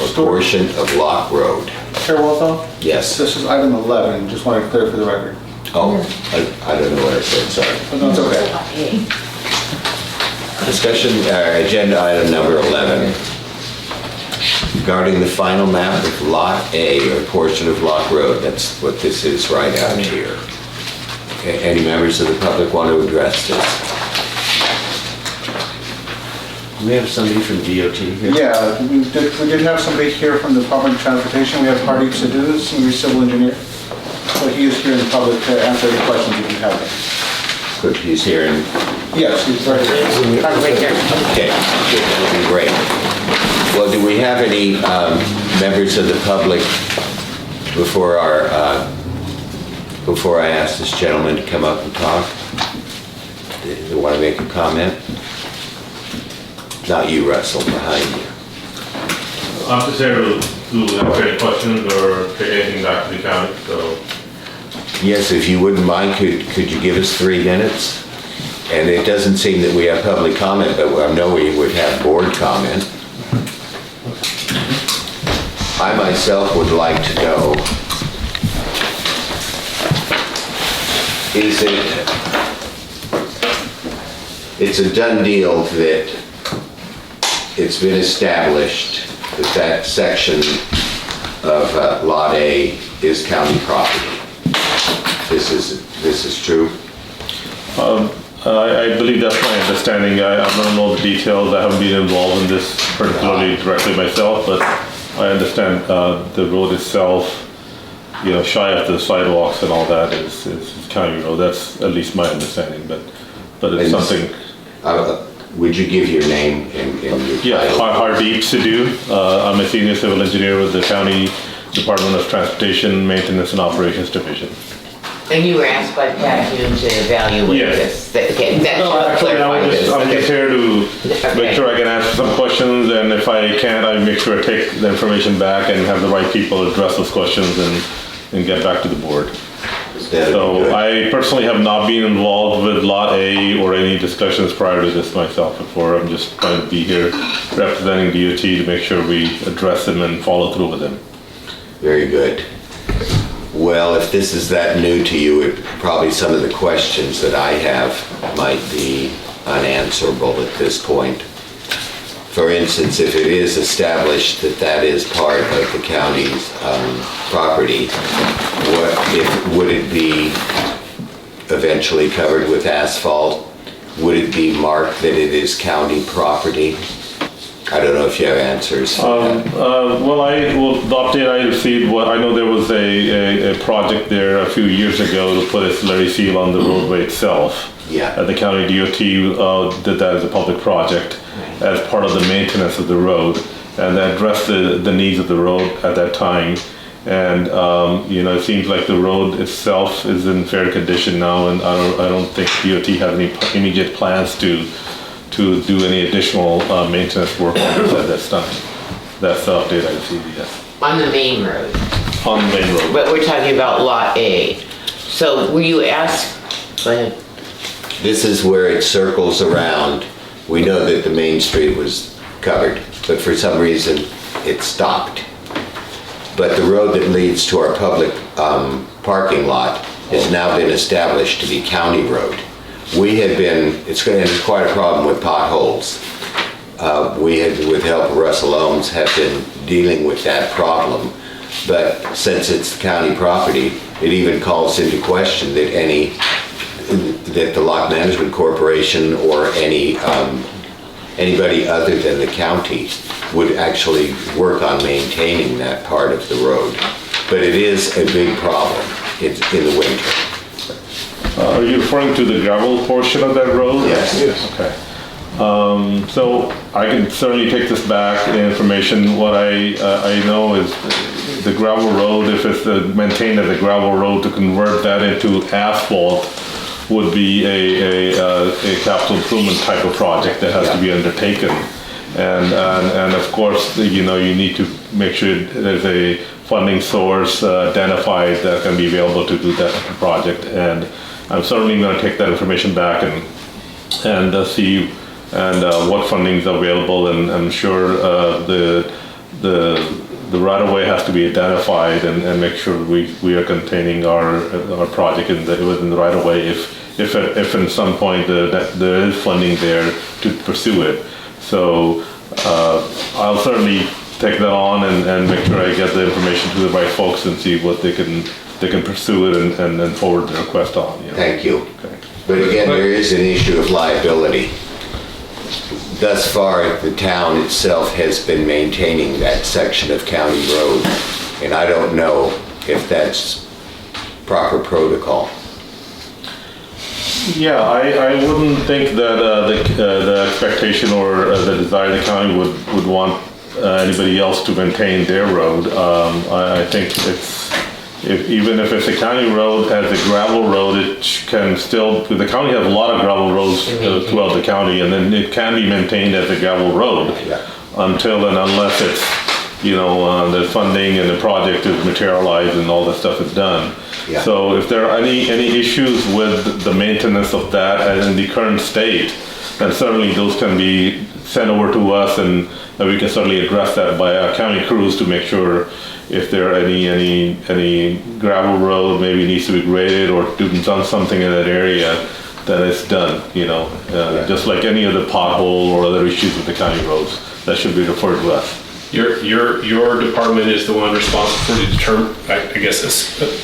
or portion of Locke Road. Chair Walthall? Yes. This is item 11, just wanted to clear for the record. Oh, I don't know what I said, sorry. But no, it's okay. Discussion, agenda item number 11, regarding the final map of Lot A, or portion of Locke Road. That's what this is right out here. Any members of the public want to address this? Do we have somebody from DOT here? Yeah, we did have somebody here from the Department of Transportation. We have Hardeep Sidhu, senior civil engineer. So he is here in public to answer any questions if you have them. Good, he's here and, Yes, he's right here. Right there. okay, that'd be great. Well, do we have any members of the public before I ask this gentleman to come up and talk? They want to make a comment? Not you, Russell, behind you. I'm just here to answer any questions or take anything back to the county, so. Yes, if you wouldn't mind, could you give us 3 minutes? And it doesn't seem that we have public comment, but I know we would have board comment. I myself would like to know, it's a done deal that it's been established that that section of Lot A is county property. This is true? I believe that's my understanding. I don't know the details. I haven't been involved in this particularly directly myself, but I understand the road itself, shy of the sidewalks and all that is county road. That's at least my understanding, but it's something. Would you give your name and your Yeah, title? Hardeep Sidhu. I'm a senior civil engineer with the County Department of Transportation, Maintenance and Operations Division. And you were asked by Pat Hume to evaluate Yes. this. Okay, that should clarify this. I'm just here to make sure I can answer some questions, and if I can't, I make sure I take the information back and have the right people address those questions and get back to the board. That'd be So good. I personally have not been involved with Lot A or any discussions prior to this myself before. I'm just trying to be here representing DOT to make sure we address them and follow through with them. Very good. Well, if this is that new to you, probably some of the questions that I have might be unanswerable at this point. For instance, if it is established that that is part of the county's property, would it be eventually covered with asphalt? Would it be marked that it is county property? I don't know if you have answers for that. The update I received, I know there was a project there a few years ago to put a slurry seal on the roadway itself. Yeah. The county DOT did that as a public project as part of the maintenance of the road, and that addressed the needs of the road at that time. And it seems like the road itself is in fair condition now, and I don't think DOT has any immediate plans to do any additional maintenance work on this at this time. That's the update I received, yes. On the main road, On the main road. but we're talking about Lot A. So were you asked, go ahead. This is where it circles around. We know that the main street was covered, but for some reason it stopped. But the road that leads to our public parking lot has now been established to be county road. It's quite a problem with potholes. We had, with help of Russell Ooms, have been dealing with that problem. But since it's county property, it even calls into question that the Locke Management Corporation or anybody other than the county would actually work on maintaining that part of the road. But it is a big problem in the winter. Are you referring to the gravel portion of that road? Yes. Okay. So I can certainly take this back, the information. What I know is the gravel road, if it's maintained as a gravel road, to convert that into asphalt would be a capital improvement type of project that has to be undertaken. And of course, you need to make sure there's a funding source identified that can be available to do that project. And I'm certainly going to take that information back and see what funding is available, and I'm sure the right-of-way has to be identified and make sure we are containing our project within the right-of-way if at some point that there is funding there to pursue it. So I'll certainly take that on and make sure I get the information to the right folks and see what they can pursue it and then forward the request on. Thank you. Okay. But again, there is an issue of liability. Thus far, the town itself has been maintaining that section of county road, and I don't know if that's proper protocol. Yeah, I wouldn't think that the expectation or the desire of the county would want anybody else to maintain their road. I think even if it's a county road, as a gravel road, it can still, the county has a lot of gravel roads throughout the county, and then it can be maintained as a gravel road until and unless it's, the funding and the project is materialized and all that stuff is done. Yeah. So if there are any issues with the maintenance of that in the current state, then certainly those can be sent over to us, and we can certainly address that by our county crews to make sure if there are any gravel road maybe needs to be graded or done something in that area, then it's done, just like any other pothole or other issues with the county roads, that should be referred to us. Your department is the one responsible for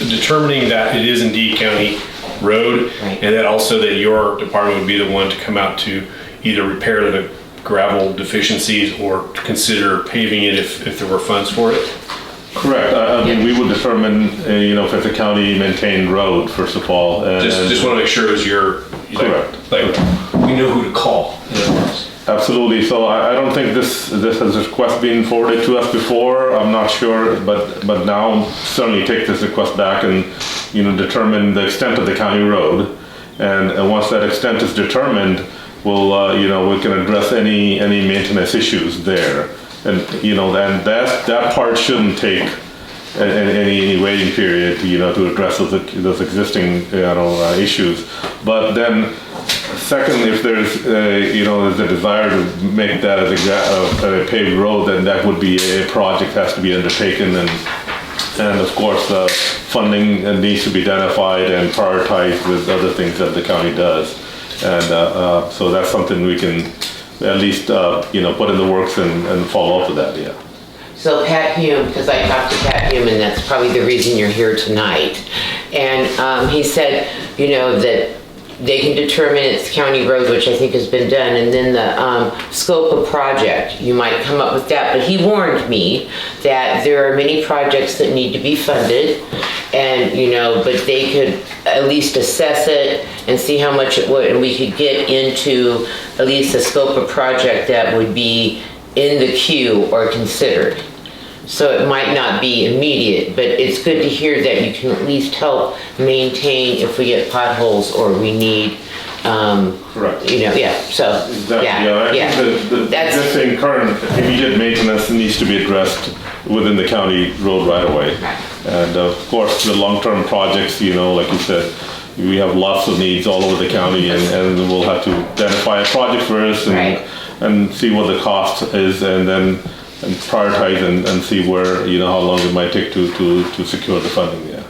determining that it is indeed county road, Right. and that also that your department would be the one to come out to either repair the gravel deficiencies or consider paving it if there were funds for it. Correct. I mean, we would determine, if it's a county maintained road, first of all. Just want to make sure it was your, Correct. like we know who to call, in other words. Absolutely. So I don't think this has a request been forwarded to us before. I'm not sure, but now certainly take this request back and, determine the extent of the county road. And once that extent is determined, we'll, we can address any maintenance issues there. And, then that part shouldn't take any waiting period, to address those existing, issues. But then, second, if there's a desire to make that as a paved road, then that would be a project has to be undertaken, and of course funding needs to be identified and prioritized with other things that the county does, and so that's something we can at least put in the works and follow up with that. Yeah. So Pat Hume, because I talked to Pat Hume, and that's probably the reason you're here tonight. And he said, that they can determine it's county road, which I think has been done, and then the scope of project, you might come up with that. But he warned me that there are many projects that need to be funded, and but they could at least assess it and see how much it would, and we could get into at least a scope of project that would be in the queue or considered. So it might not be immediate, but it's good to hear that you can at least help maintain if we get potholes or we need, Correct. so, Exactly. I think the existing current immediate maintenance needs to be addressed within the county road right away. Right. And of course, the long-term projects, like you said, we have lots of needs all over the county, and we'll have to identify a project first and see what the cost is, and then prioritize and see where, how long it might take to secure the funding. Yeah.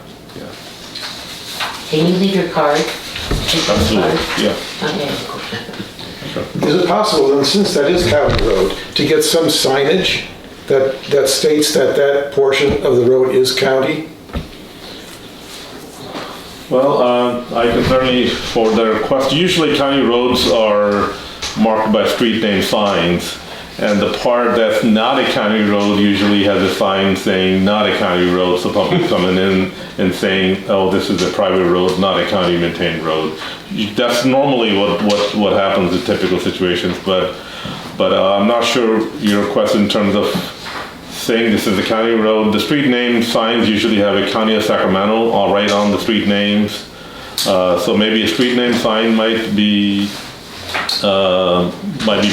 Can you leave your card? Absolutely. Yeah. Okay. Is it possible, then, since that is county road, to get some signage that states that portion of the road is county? Well, I can certainly forward the request. Usually county roads are marked by street name signs, and the part that's not a county road usually has a sign saying not a county road, so public coming in and saying, oh, this is a private road, not a county maintained road. That's normally what happens in typical situations, but I'm not sure your request in terms of saying this is a county road. The street name signs usually have a County of Sacramento right on the street names. So maybe a street name sign might be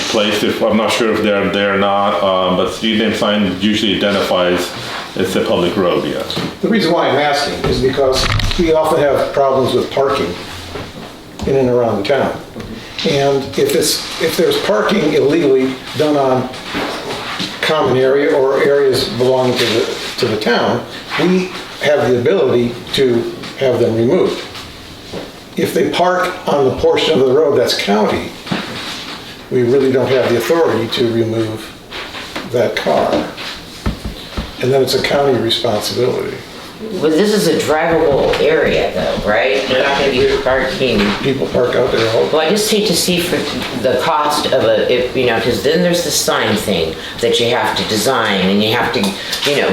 placed, if I'm not sure if they're there or not, but street name sign usually identifies it's a public road, yes. The reason why I'm asking is because we often have problems with parking in and around the town. And if there's parking illegally done on common area or areas belonging to the town, we have the ability to have them removed. If they park on the portion of the road that's county, we really don't have the authority to remove that car. And then it's a county responsibility. But this is a drivable area though, right? You're not gonna be parking. People park out there all the Well, I just hate to see for the cost of because then there's the sign thing that you have to design and you have to,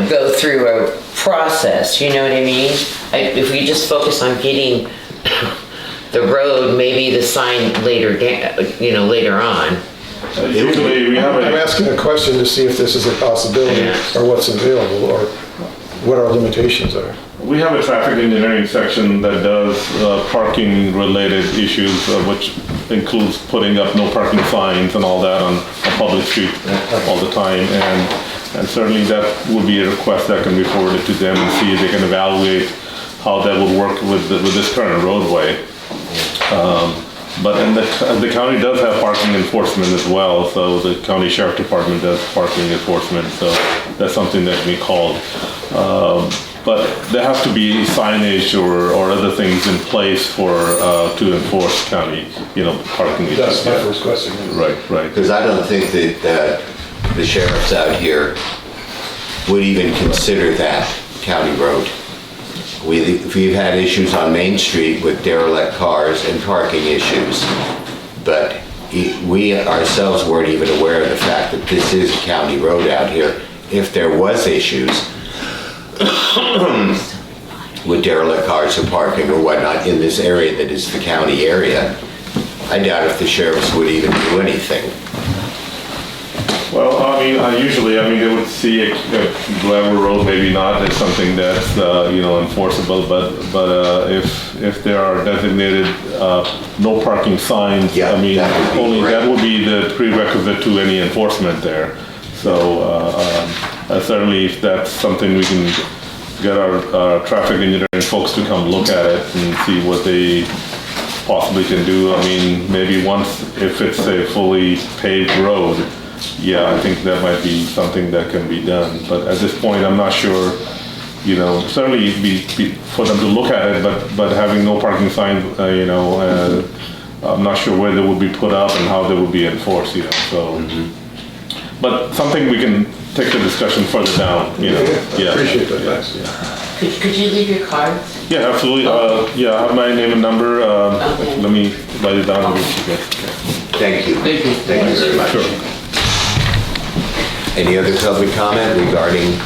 go through a process, you know what I mean? If we just focus on getting the road, maybe the sign later on. Usually we have I'm asking a question to see if this is a possibility or what's available or what our limitations are. We have a traffic engineering section that does parking related issues, which includes putting up no parking signs and all that on a public street all the time. And certainly that would be a request that can be forwarded to them and see if they can evaluate how that would work with this current roadway. But then the county does have parking enforcement as well, so the county sheriff department does parking enforcement, so that's something that can be called. But there has to be signage or other things in place to enforce county, parking issues. That's my first question. Right. Because I don't think that the sheriffs out here would even consider that county road. We've had issues on Main Street with derelict cars and parking issues, but we ourselves weren't even aware of the fact that this is a county road out here. If there was issues with derelict cars or parking or whatnot in this area that is the county area, I doubt if the sheriffs would even do anything. Well, usually, they would see a gravel road, maybe not, as something that's, enforceable, but if there are designated no parking signs, Yeah, that would be the prerequisite to any enforcement there. So certainly if that's something we can get our traffic engineering folks to come look at it and see what they possibly can do. Maybe once, if it's a fully paved road, I think that might be something that can be done. But at this point, I'm not sure, certainly it'd be for them to look at it, but having no parking signs, I'm not sure where they would be put up and how they would be enforced, so. But something we can take the discussion further down, Appreciate that, thanks. Could you leave your cards? Yeah, absolutely. I have my name and number. Let me write it down. Thank you. Thank you very much. Sure. Any other public comment regarding?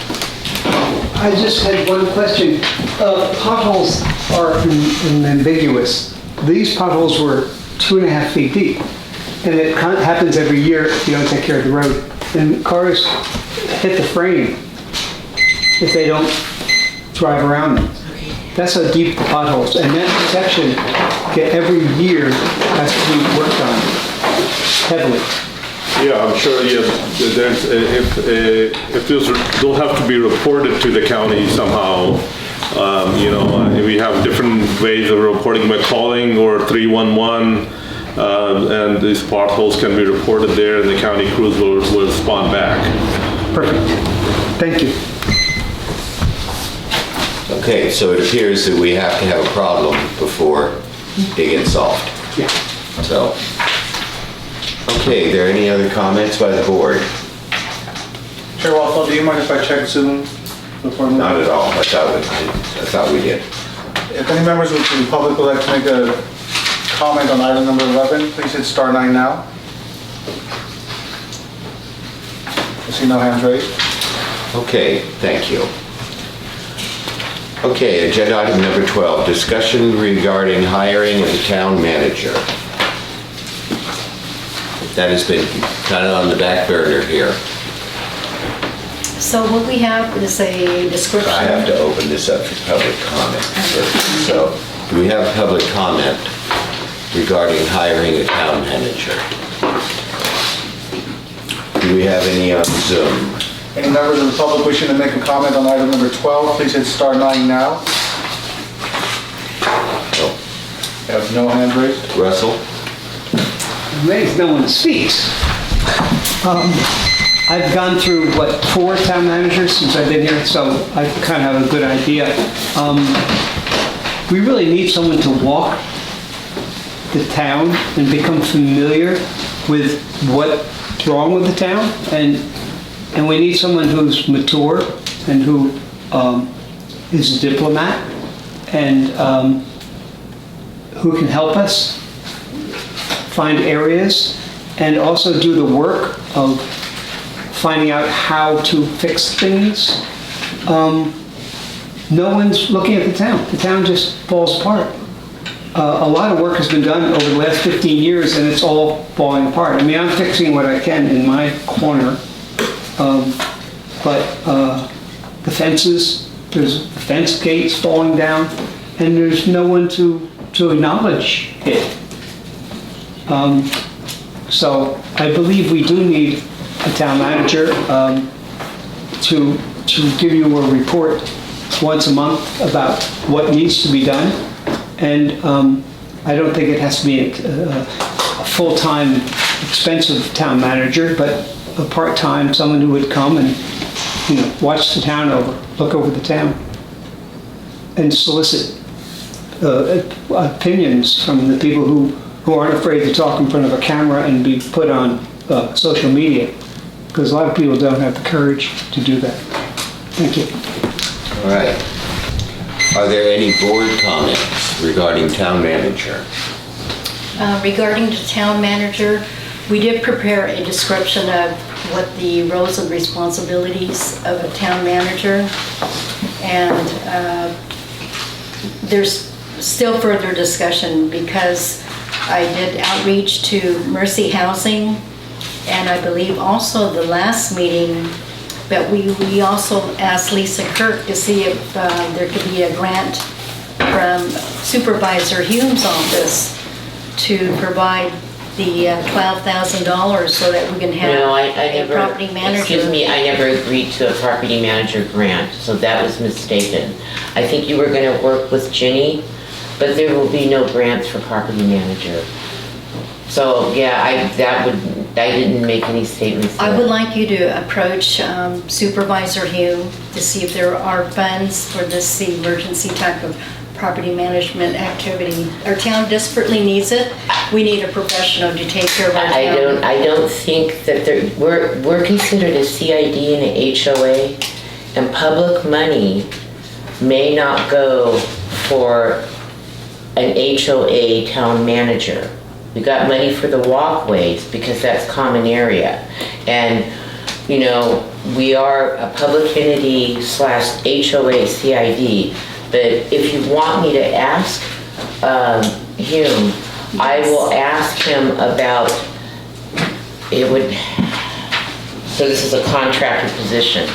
I just had one question. Potholes are ambiguous. These potholes were 2.5 feet deep, and it happens every year if you don't take care of the road. And cars hit the frame if they don't drive around them. That's how deep the potholes. And that section, every year, has to be worked on heavily. Yeah, I'm sure, there's, if those don't have to be reported to the county somehow, we have different ways of reporting by calling or 311, and these potholes can be reported there and the county crews will respond back. Perfect. Thank you. Okay, so it appears that we have to have a problem before it gets solved. Yeah. So, okay, are there any other comments by the board? Chair Walpole, do you mind if I check Zoom before? Not at all. I thought we did. If any members of the public would like to make a comment on item number 11, please hit *9 now. I see no hands raised. Okay, thank you. Okay, agenda item number 12, discussion regarding hiring of the town manager. That has been kind of on the back burner here. So what we have is a description. I have to open this up for public comment first. So, do we have public comment regarding hiring a town manager? Do we have any on Zoom? Any members of the public wishing to make a comment on item number 12, please hit *9 now. Oh, have no hand raised. Russell? Amazed no one speaks. I've gone through, 4 town managers since I've been here, so I kind of have a good idea. We really need someone to walk the town and become familiar with what's wrong with the town, and we need someone who's mature and who is a diplomat and who can help us find areas and also do the work of finding out how to fix things. No one's looking at the town. The town just falls apart. A lot of work has been done over the last 15 years and it's all falling apart. I mean, I'm fixing what I can in my corner, but the fences, there's the fence gates falling down and there's no one to acknowledge it. So I believe we do need a town manager to give you a report once a month about what needs to be done. And I don't think it has to be a full-time, expensive town manager, but a part-time, someone who would come and, watch the town over, look over the town, and solicit opinions from the people who aren't afraid to talk in front of a camera and be put on social media, because a lot of people don't have the courage to do that. Thank you. All right. Are there any board comments regarding town manager? Regarding the town manager, we did prepare a description of what the roles and responsibilities of a town manager, and there's still further discussion because I did outreach to Mercy Housing, and I believe also the last meeting, but we also asked Lisa Kirk to see if there could be a grant from Supervisor Ooms' office to provide the $12,000 so that we can have a property manager. Excuse me, I never agreed to a property manager grant, so that was mistaken. I think you were gonna work with Ginny, but there will be no grants for property manager. So, yeah, I didn't make any statements. I would like you to approach Supervisor Ooms to see if there are funds for this emergency type of property management activity. Our town desperately needs it. We need a professional to take care of our town. I don't think that we're considered a CID and an HOA, and public money may not go for an HOA town manager. We got money for the walkways because that's common area. And, we are a public entity / HOA CID. But if you want me to ask him, I will ask him about, so this is a contractor position.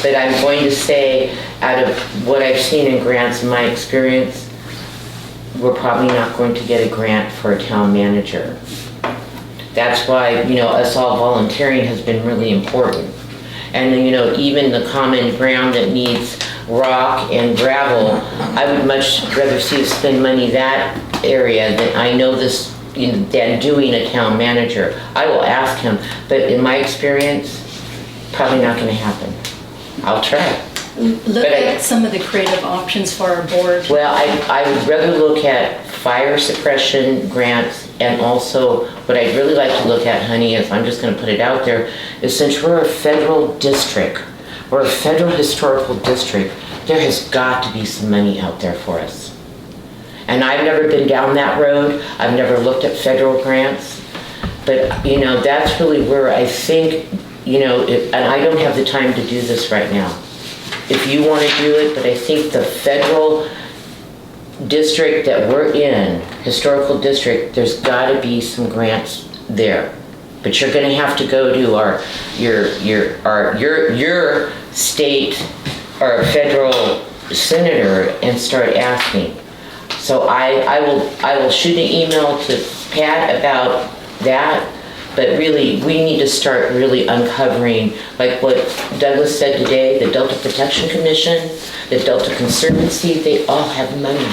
But I'm going to say, out of what I've seen in grants, in my experience, we're probably not going to get a grant for a town manager. That's why, us all volunteering has been really important. And even the common ground that needs rock and gravel, I would much rather see us spend money that area than I know this, than doing a town manager. I will ask him, but in my experience, probably not gonna happen. I'll try. Look at some of the creative options for our board. Well, I would rather look at fire suppression grants, and also what I'd really like to look at, honey, is, I'm just gonna put it out there, is since we're a federal district, we're a federal historical district, there has got to be some money out there for us. And I've never been down that road, I've never looked at federal grants, but that's really where I think, and I don't have the time to do this right now. If you want to do it, but I think the federal district that we're in, historical district, there's got to be some grants there. But you're going to have to go to your state or federal senator and start asking. So I will shoot an email to Pat about that. But really, we need to start really uncovering, like what Douglas said today, the Delta Protection Commission, the Delta Conservancy, they all have money.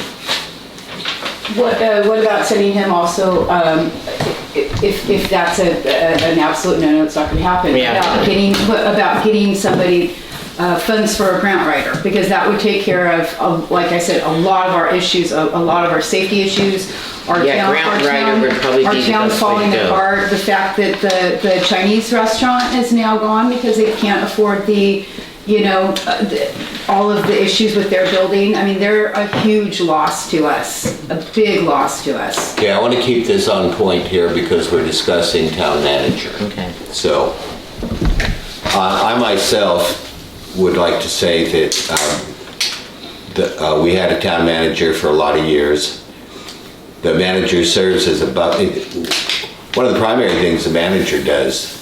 What about sending him also, if that's an absolute no, it's not gonna happen. Yeah. About getting somebody funds for a grant writer, because that would take care of, like I said, a lot of our issues, a lot of our safety issues. Our Yeah, town- grant our writer town- would probably be the Our town's best way to falling go. apart, the fact that the Chinese restaurant is now gone because they can't afford all of the issues with their building. I mean, they're a huge loss to us, a big loss to us. Okay, I want to keep this on point here because we're discussing town manager. Okay. So, I myself would like to say that we had a town manager for a lot of years. The manager serves as one of the primary things the manager does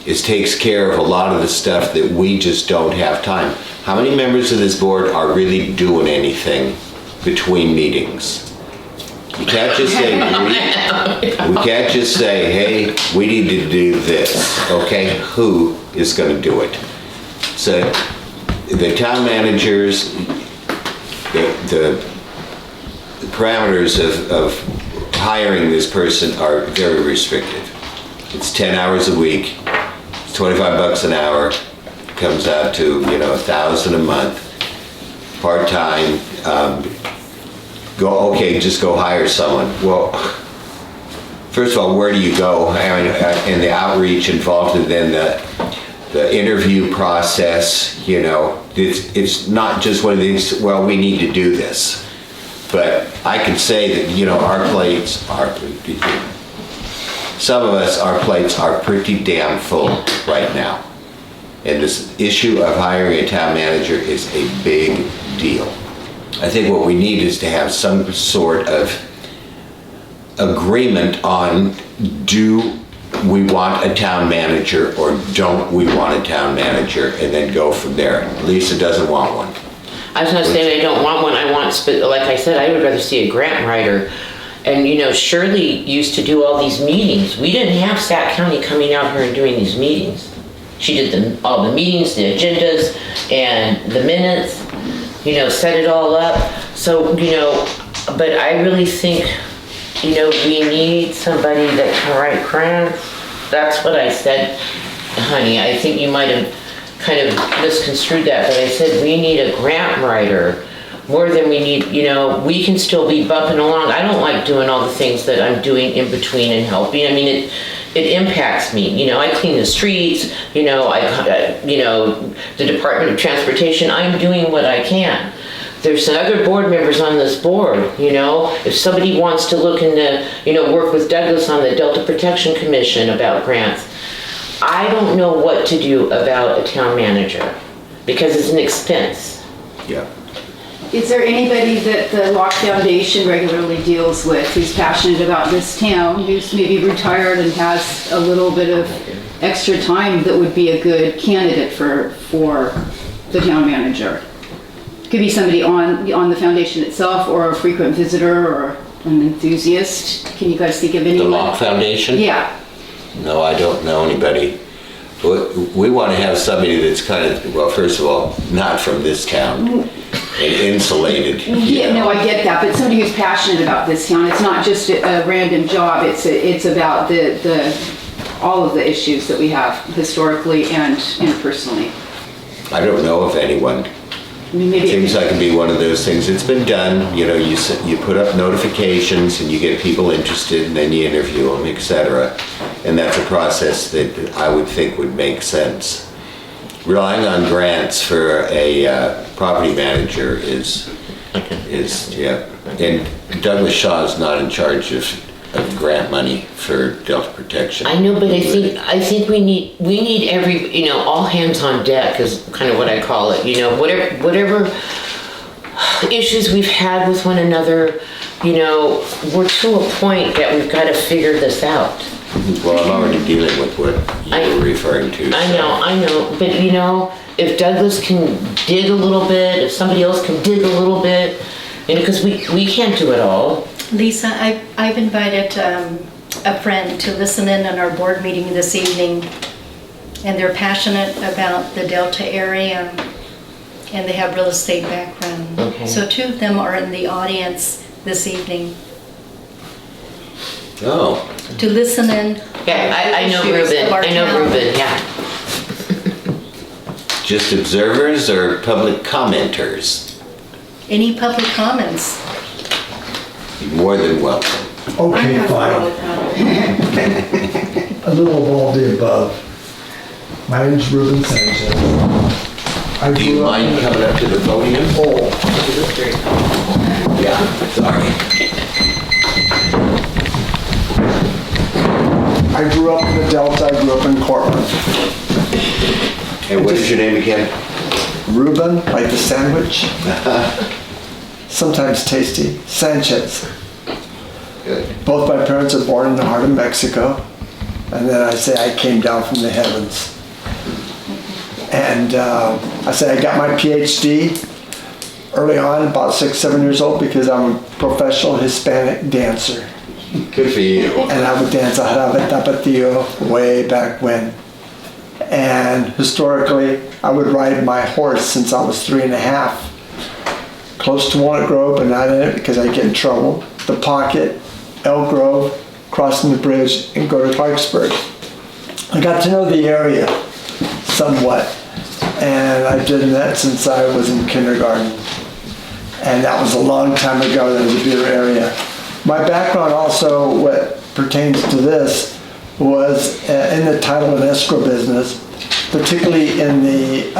is takes care of a lot of the stuff that we just don't have time. How many members of this board are really doing anything between meetings? You can't just say, we can't just say, hey, we need to do this, okay? Who is gonna do it? So, the town managers, the parameters of hiring this person are very restrictive. It's 10 hours a week, it's 25 bucks an hour, comes out to, $1,000 a month, part-time, just go hire someone. Well, first of all, where do you go? And the outreach involved, and then the interview process, it's not just one of these, well, we need to do this. But I can say that, some of us, our plates are pretty damn full right now. And this issue of hiring a town manager is a big deal. I think what we need is to have some sort of agreement on, do we want a town manager or don't we want a town manager, and then go from there. Lisa doesn't want one. I was not saying I don't want one, like I said, I would rather see a grant writer. And Shirley used to do all these meetings. We didn't have Sac County coming out here and doing these meetings. She did all the meetings, the agendas, and the minutes, set it all up. So, but I really think, we need somebody that can write grants. That's what I said, honey. I think you might have kind of misconstrued that, but I said we need a grant writer more than we need, we can still be bumping along. I don't like doing all the things that I'm doing in between and helping. I mean, it impacts me. I clean the streets, the Department of Transportation, I'm doing what I can. There's some other board members on this board, if somebody wants to look into, work with Douglas on the Delta Protection Commission about grants, I don't know what to do about a town manager because it's an expense. Yeah. Is there anybody that the Locke Foundation regularly deals with who's passionate about this town, who's maybe retired and has a little bit of extra time that would be a good candidate for the town manager? Could be somebody on the foundation itself, or a frequent visitor, or an enthusiast. Can you guys think of anyone? The Locke Foundation? Yeah. No, I don't know anybody. We want to have somebody that's kind of, well, first of all, not from this town and insulated. Yeah, no, I get that, but somebody who's passionate about this town. It's not just a random job. It's about all of the issues that we have historically and interpersonally. I don't know of anyone. I mean, maybe Seems like it'd be one of those things. It's been done, you put up notifications and you get people interested and then you interview them, etc. And that's a process that I would think would make sense. Relying on grants for a property manager is, yeah. And Douglas Shaw is not in charge of grant money for Delta Protection. I know, but I think we need every, all hands on deck is kind of what I call it. Whatever issues we've had with one another, we're to a point that we've got to figure this out. Well, I'm already dealing with what you were referring to. I know, but if Douglas can dig a little bit, if somebody else can dig a little bit, because we can't do it all. Lisa, I've invited a friend to listen in on our board meeting this evening, and they're passionate about the Delta area, and they have real estate background. Okay. So two of them are in the audience this evening Oh, to listen in. Yeah, I know Issues Ruben, of our I know town. Ruben, yeah. just observers or public commenters? Any public comments? You're more than welcome. Okay, fine. A little of all the above. My name's Ruben Sanchez. I Do you grew up- mind coming up to the podium? Oh, Yeah, sorry. I grew up in the Delta, I grew up in Cortland. And what is your name again? Ruben, like the sandwich. Sometimes tasty. Sanchez. Good. Both my parents are born in the heart of Mexico. And then I say I came down from the heavens. And I say I got my PhD early on, about 6, 7 years old, because I'm a professional Hispanic dancer. Good for you. And I would dance a jarabe tapatio way back when. And historically, I would ride my horse since I was 3.5, close to Walnut Grove, but not in it because I get in trouble. The Pocket, Elk Grove, crossing the bridge, and go to Clarksburg. I got to know the area somewhat, and I've done that since I was in kindergarten. And that was a long time ago. That was a beautiful area. My background also, what pertains to this, was in the title and escrow business, particularly in the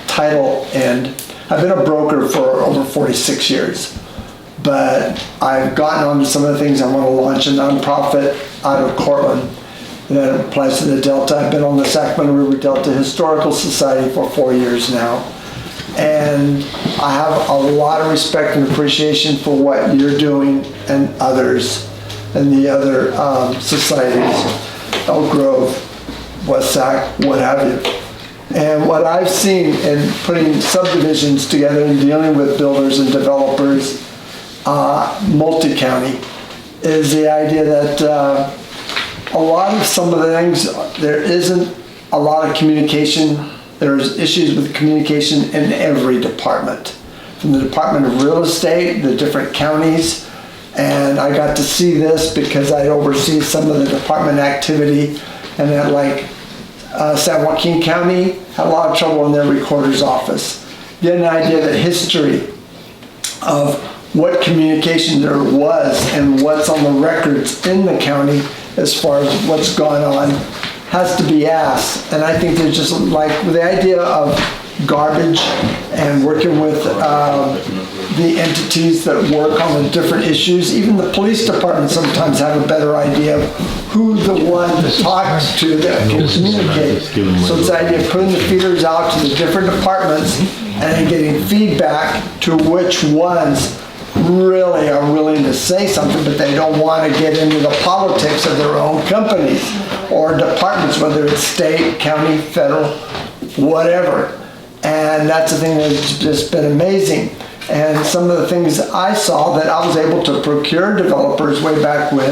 title end. I've been a broker for over 46 years, but I've gotten onto some of the things. I want to launch a nonprofit out of Cortland that applies to the Delta. I've been on the Sacramento River Delta Historical Society for 4 years now. And I have a lot of respect and appreciation for what you're doing and others and the other societies, Elk Grove, West Sac, what have you. And what I've seen in putting subdivisions together and dealing with builders and developers, multi-county, is the idea that a lot of some of the things, there isn't a lot of communication. There's issues with communication in every department, from the Department of Real Estate, the different counties. And I got to see this because I oversee some of the department activity, and that, like San Joaquin County had a lot of trouble in their recorder's office. Get an idea of the history of what communication there was and what's on the records in the county as far as what's going on has to be asked. And I think there's just like the idea of garbage and working with the entities that work on the different issues. Even the police department sometimes have a better idea of who the one to talk to that can communicate. So it's the idea of putting the feelers out to the different departments and then getting feedback to which ones really are willing to say something, but they don't want to get into the politics of their own companies or departments, whether it's state, county, federal, whatever. And that's the thing that's just been amazing. And some of the things I saw that I was able to procure developers way back when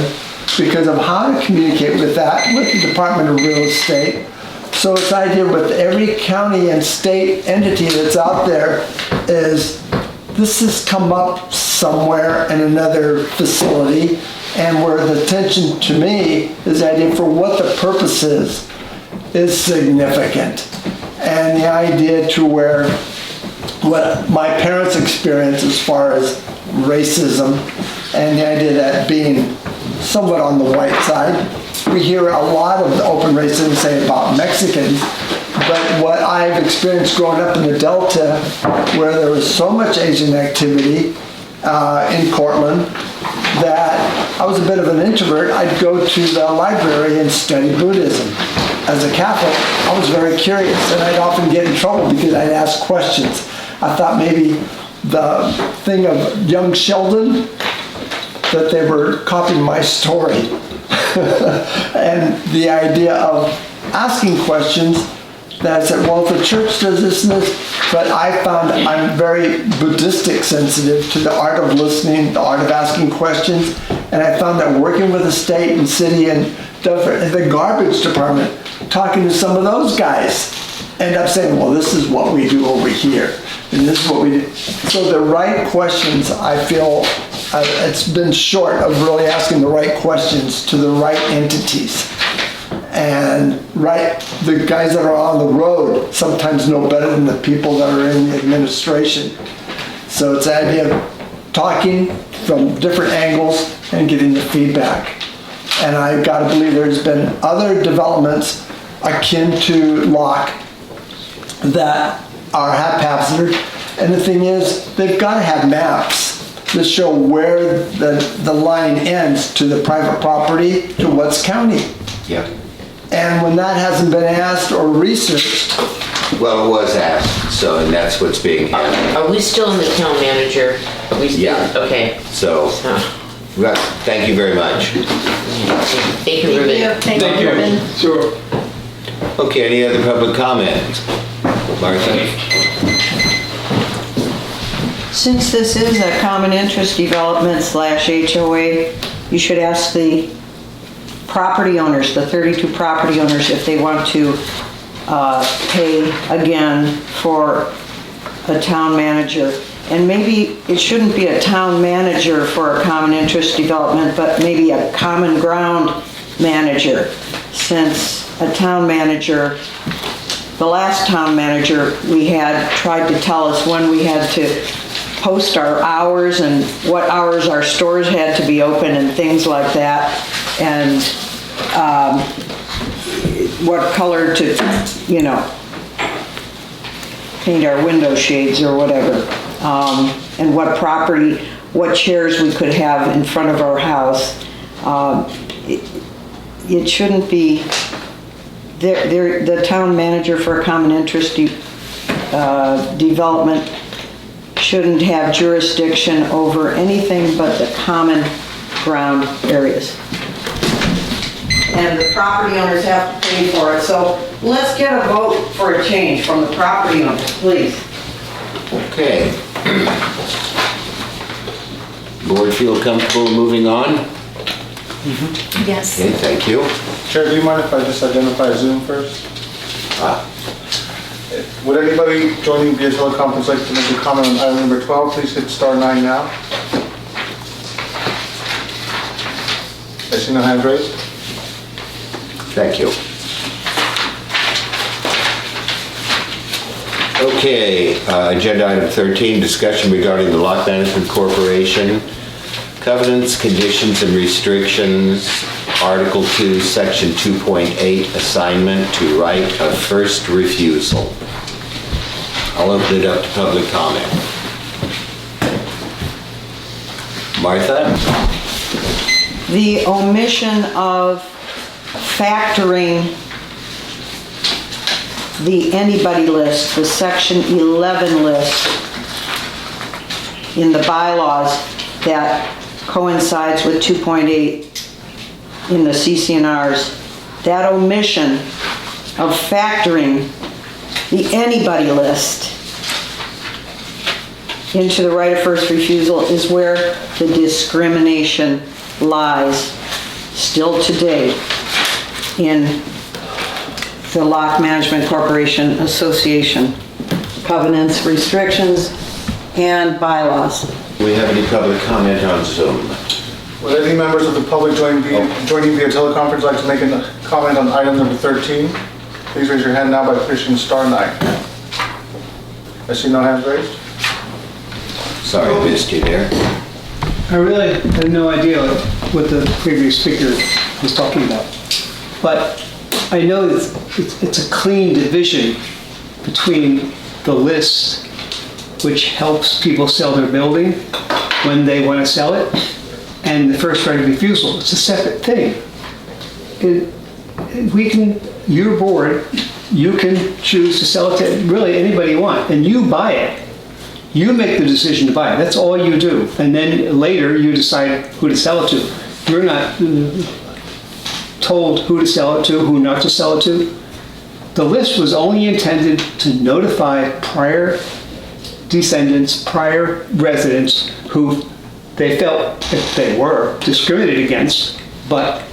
because of how to communicate with that, with the Department of Real Estate. So it's the idea with every county and state entity that's out there is this has come up somewhere in another facility, and where the attention to me is the idea for what the purpose is significant. And the idea to where what my parents experienced as far as racism and the idea that being somewhat on the white side, we hear a lot of the open racism say about Mexicans, but what I've experienced growing up in the Delta, where there was so much Asian activity in Cortland, that I was a bit of an introvert. I'd go to the library and study Buddhism. As a Catholic, I was very curious, and I'd often get in trouble because I'd ask questions. I thought maybe the thing of young Sheldon, that they were copying my story. And the idea of asking questions, that I said, well, if the church does this and this, but I found I'm very Buddhistic sensitive to the art of listening, the art of asking questions, and I found that working with the state and city and the garbage department, talking to some of those guys, end up saying, well, this is what we do over here, and this is what we do. So the right questions, I feel, It's been short of really asking the right questions to the right entities. And the guys that are on the road sometimes know better than the people that are in the administration. So it's the idea of talking from different angles and getting the feedback. And I gotta believe there's been other developments akin to Locke that are haphazard. And the thing is, they've gotta have maps that show where the line ends to the private property to what's county. Yeah. And when that hasn't been asked or researched, Well, it was asked, so, and that's what's being handled. Are we still in the town manager? Are we still? Yeah. Okay. So, thank you very much. Thank you, Ruben. Thank you, Ruben. Sure. Okay, any other public comment? Martha? Since this is a common interest development / HOA, you should ask the property owners, the 32 property owners, if they want to pay again for a town manager. And maybe it shouldn't be a town manager for a common interest development, but maybe a common ground manager, since a town manager, the last town manager we had tried to tell us when we had to post our hours and what hours our stores had to be open and things like that, and what color to, paint our window shades or whatever, and what chairs we could have in front of our house. It shouldn't be, the town manager for a common interest development shouldn't have jurisdiction over anything but the common ground areas. And the property owners have to pay for it, so let's get a vote for a change from the property owners, please. Okay. Board feel comfortable moving on? Yes. Okay, thank you. Chair, do you mind if I just identify Zoom first? Would anybody joining via teleconference like to make a comment on item number 12? Please hit *9 now. I see no hand raised. Thank you. Okay, agenda item 13, discussion regarding the Locke Management Corporation, covenants, conditions, and restrictions, Article 2, Section 2.8, assignment to right of first refusal. I'll open it up to public comment. Martha? The omission of factoring the anybody list, the Section 11 list in the bylaws that coincides with 2.8 in the CC&Rs, that omission of factoring the anybody list into the right of first refusal is where the discrimination lies still today in the Locke Management Corporation Association covenants, restrictions, and bylaws. Do we have any public comment on Zoom? Would any members of the public joining via teleconference like to make a comment on item number 13? Please raise your hand now by pushing *9. I see no hands raised. Sorry, I missed you there. I really had no idea what the previous speaker was talking about. But I know it's a clean division between the list, which helps people sell their building when they want to sell it, and the first right of refusal. It's a separate thing. Your board, you can choose to sell it to really anybody you want, and you buy it. You make the decision to buy it. That's all you do. And then later you decide who to sell it to. You're not told who to sell it to, who not to sell it to. The list was only intended to notify prior descendants, prior residents who they felt if they were discriminated against, but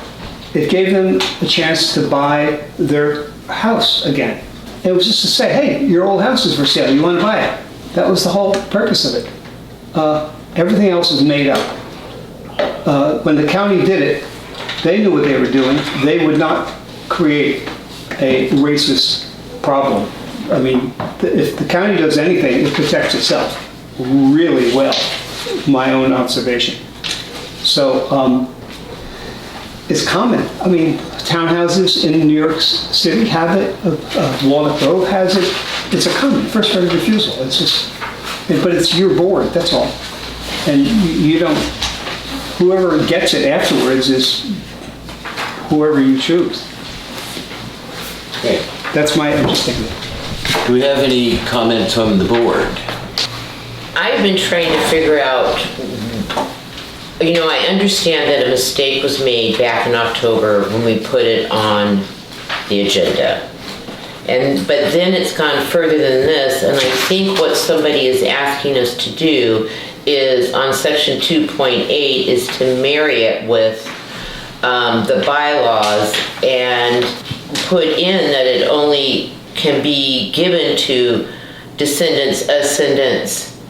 it gave them a chance to buy their house again. It was just to say, hey, your old house is for sale, you want to buy it. That was the whole purpose of it. Everything else is made up. when the county did it, they knew what they were doing. They would not create a racist problem. I mean, if the county does anything, it protects itself really well, my own observation. So it's common. I mean, townhouses in New York City have it, Locke Road has it. It's a common first right of refusal. It's just, but it's your board, that's all. And you don't, whoever gets it afterwards is whoever you choose. Okay. That's my understanding. Do we have any comments from the board? I've been trying to figure out, you know, I understand that a mistake was made back in October when we put it on the agenda. But then it's gone further than this, and I think what somebody is asking us to do is on section 2.8 is to marry it with the bylaws and put in that it only can be given to descendants, ascendants,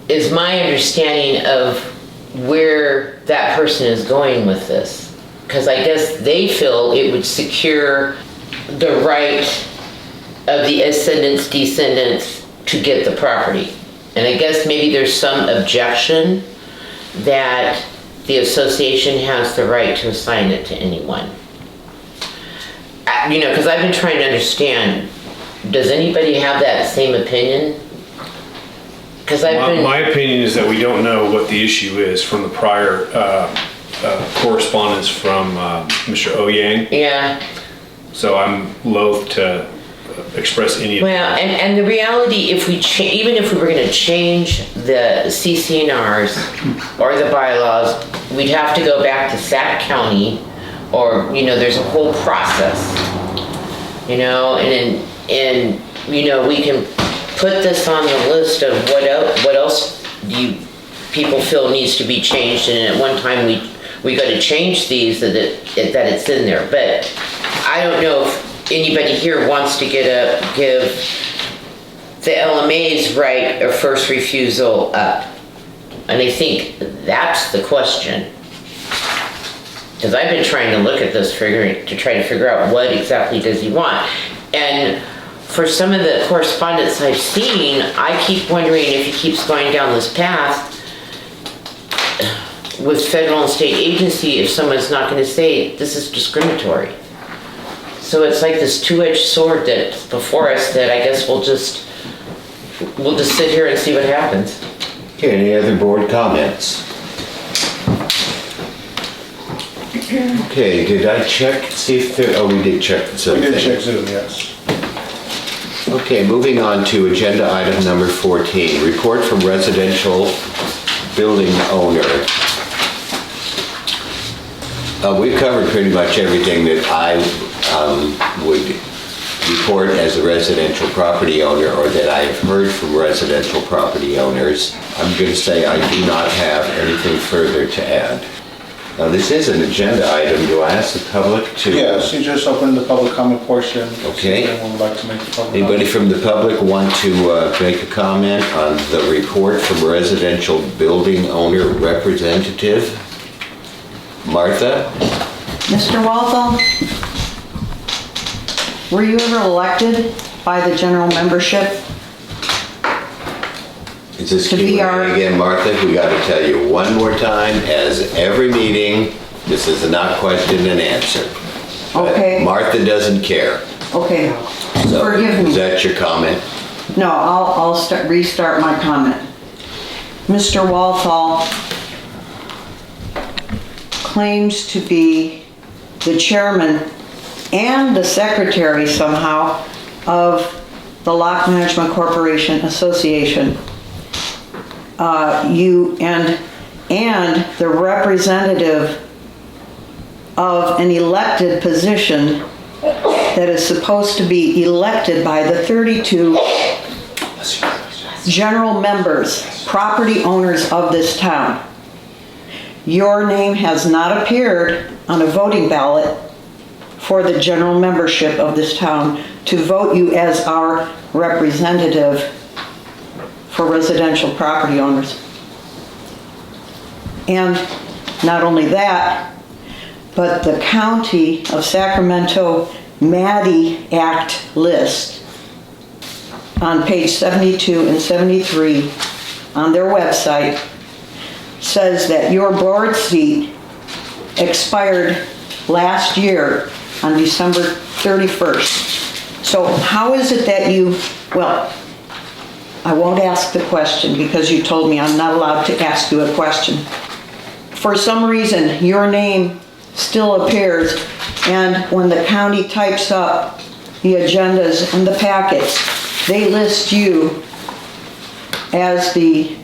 is my understanding of where that person is going with this. Because I guess they feel it would secure the right of the ascendants, descendants to get the property. And I guess maybe there's some objection that the association has the right to assign it to anyone. You know, because I've been trying to understand, does anybody have that same opinion? Because My opinion is that we don't know what the issue is from the prior correspondence from Mr. Oyang. Yeah. So I'm loath to express any. Well, and the reality, if we even if we were going to change the CC&Rs or the bylaws, we'd have to go back to Sacramento County, or you know, there's a whole process. You know, and you know, we can put this on the list of what else do people feel needs to be changed, and at one time we got to change these so that it's in there. But I don't know if anybody here wants to give the LMA's right of first refusal up. And I think that's the question. Because I've been trying to look at this to try to figure out what exactly does he want. And for some of the correspondence I've seen, I keep wondering if he keeps going down this path with federal and state agency, if someone's not going to say this is discriminatory. So it's like this two-edged sword that's before us that I guess we'll just sit here and see what happens. Okay, any other board comments? Okay, did I check, see if there, oh, we did check the Zoom We did thing. check Zoom, yes. Okay, moving on to agenda item number 14, report from residential building owner. We've covered pretty much everything that I would report as a residential property owner, or that I've heard from residential property owners. I'm going to say I do not have anything further to add. Now, this is an agenda item. Do I ask the public to? Yes, you just opened the public comment portion. Okay. If anyone would like to make a public Anybody comment. from the public want to make a comment on the report from residential building owner representative? Martha? Mr. Walthall, were you ever elected by the general membership? Is this To be Q&A our- again, Martha? We got to tell you one more time, as every meeting, this is not question and answer. Okay. Martha doesn't care. Okay, So, forgive me. is that your comment? No, I'll restart my comment. Mr. Walthall claims to be the chairman and the secretary somehow of the Locke Management Corporation Association. You and the representative of an elected position that is supposed to be elected by the 32 general members, property owners of this town. Your name has not appeared on a voting ballot for the general membership of this town to vote you as our representative for residential property owners. And Not only that, but the County of Sacramento MADI Act list on page 72 and 73 on their website says that your board seat expired last year on December 31st. So how is it that you, well, I won't ask the question because you told me I'm not allowed to ask you a question. For some reason, your name still appears, and when the county types up the agendas and the packets, they list you as the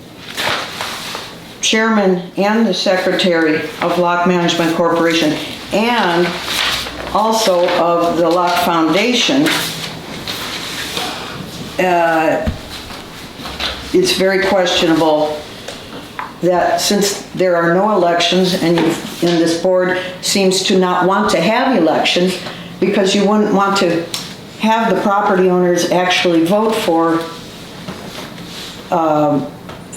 chairman and the secretary of Locke Management Corporation and also of the Locke Foundation. It's very questionable that since there are no elections and this board seems to not want to have elections because you wouldn't want to have the property owners actually vote for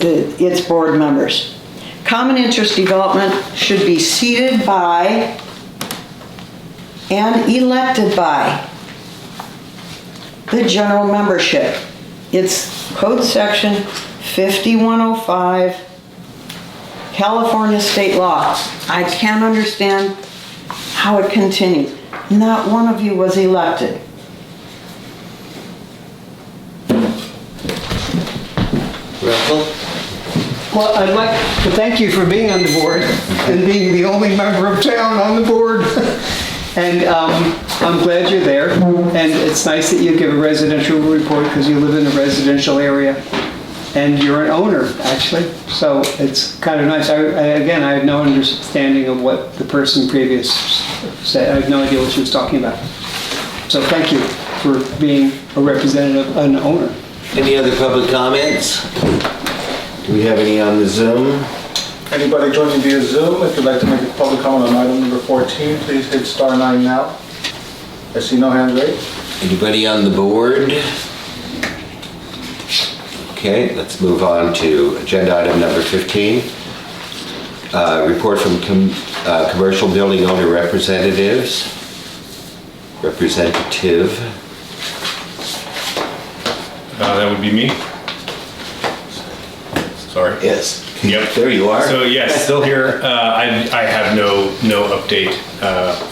its board members. Common interest development should be seated by and elected by the general membership. It's code section 5105, California state law. I can't understand how it continued. Not one of you was elected. Russell? Well, I'd like to thank you for being on the board and being the only member of town on the board. And I'm glad you're there. And it's nice that you give a residential report because you live in a residential area. And you're an owner, actually. So it's kind of nice. Again, I had no understanding of what the person previous said. I have no idea what she was talking about. So thank you for being a representative, an owner. Any other public comments? Do we have any on the Zoom? Anybody joining via Zoom, if you'd like to make a public comment on item number 14, please hit star 9 now. I see no hand raised. Anybody on the board? Okay, let's move on to agenda item number 15. Report from commercial building owner representative. That would be me. Sorry. Yes. Yep. There you are. So yes, still here. I have no update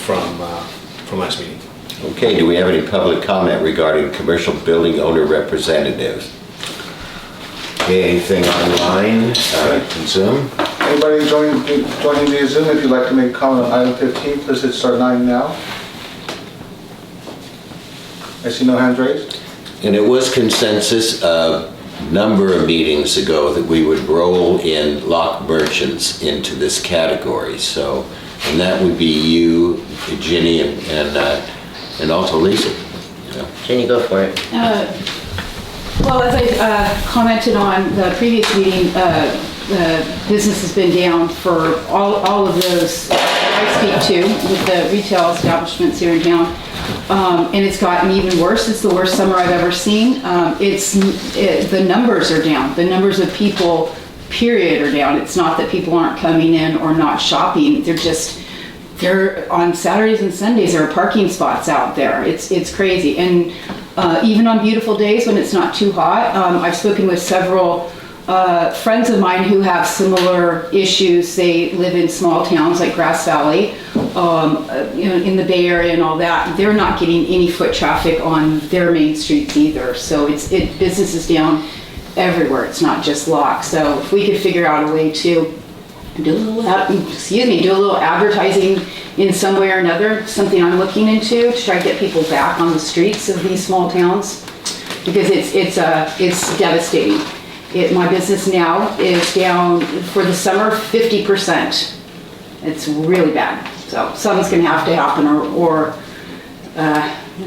from last meeting. Okay, do we have any public comment regarding commercial building owner representatives? Okay, anything online, on Zoom? Anybody joining via Zoom, if you'd like to make a comment on item 15, please hit star 9 now. I see no hands raised. And it was consensus a number of meetings ago that we would roll in Locke merchants into this category. So, and that would be you, Ginny, and also Lisa. Yeah. Jenny, go for it. Well, as I commented on the previous meeting, the business has been down for all of those I speak to with the retail establishments here in town. And it's gotten even worse. It's the worst summer I've ever seen. The numbers are down. The numbers of people, period, are down. It's not that people aren't coming in or not shopping. They're on Saturdays and Sundays, there are parking spots out there. It's crazy. And even on beautiful days when it's not too hot, I've spoken with several friends of mine who have similar issues. They live in small towns like Grass Valley, in the Bay Area and all that. They're not getting any foot traffic on their main streets either. So business is down everywhere. It's not just Locke. So if we could figure out a way to do a little advertising in some way or another, something I'm looking into to try to get people back on the streets of these small towns, because it's devastating. My business now is down for the summer 50%. It's really bad. So something's going to have to happen, or we're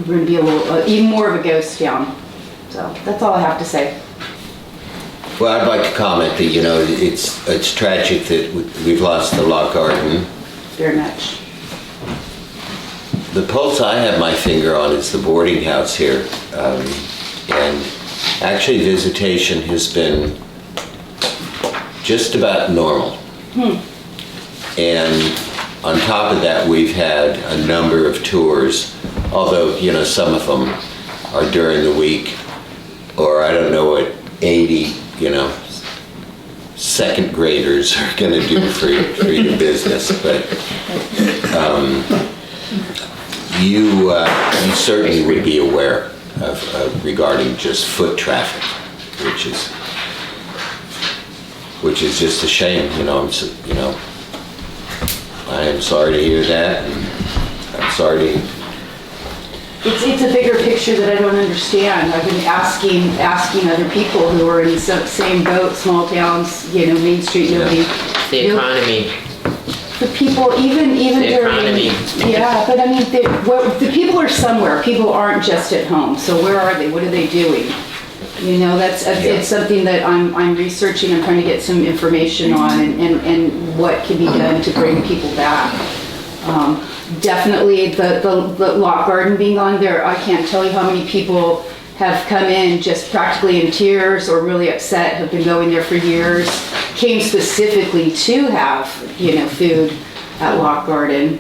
going to be a little even more of a ghost town. So that's all I have to say. Well, I'd like to comment that, it's tragic that we've lost the Locke Garden. Very much. The pulse I have my finger on is the boarding house here. And actually visitation has been just about normal. And on top of that, we've had a number of tours, although, you know, some of them are during the week, or I don't know what 80, you know, second graders are gonna do for your business, but you certainly would be aware of regarding just foot traffic, which is just a shame, you know. I am sorry to hear that, and I'm sorry to... It's a bigger picture that I don't understand. I've been asking other people who are in the same boat, small towns, you know, Main Street, nobody. The economy. The people, even The during. economy. Yeah, but I mean, the people are somewhere. People aren't just at home. So where are they? What are they doing? You know, it's something that I'm researching. I'm trying to get some information on and what can be done to bring people back. Definitely the Locke Garden being on there, I can't tell you how many people have come in just practically in tears or really upset, have been going there for years, came specifically to have, you know, food at Locke Garden.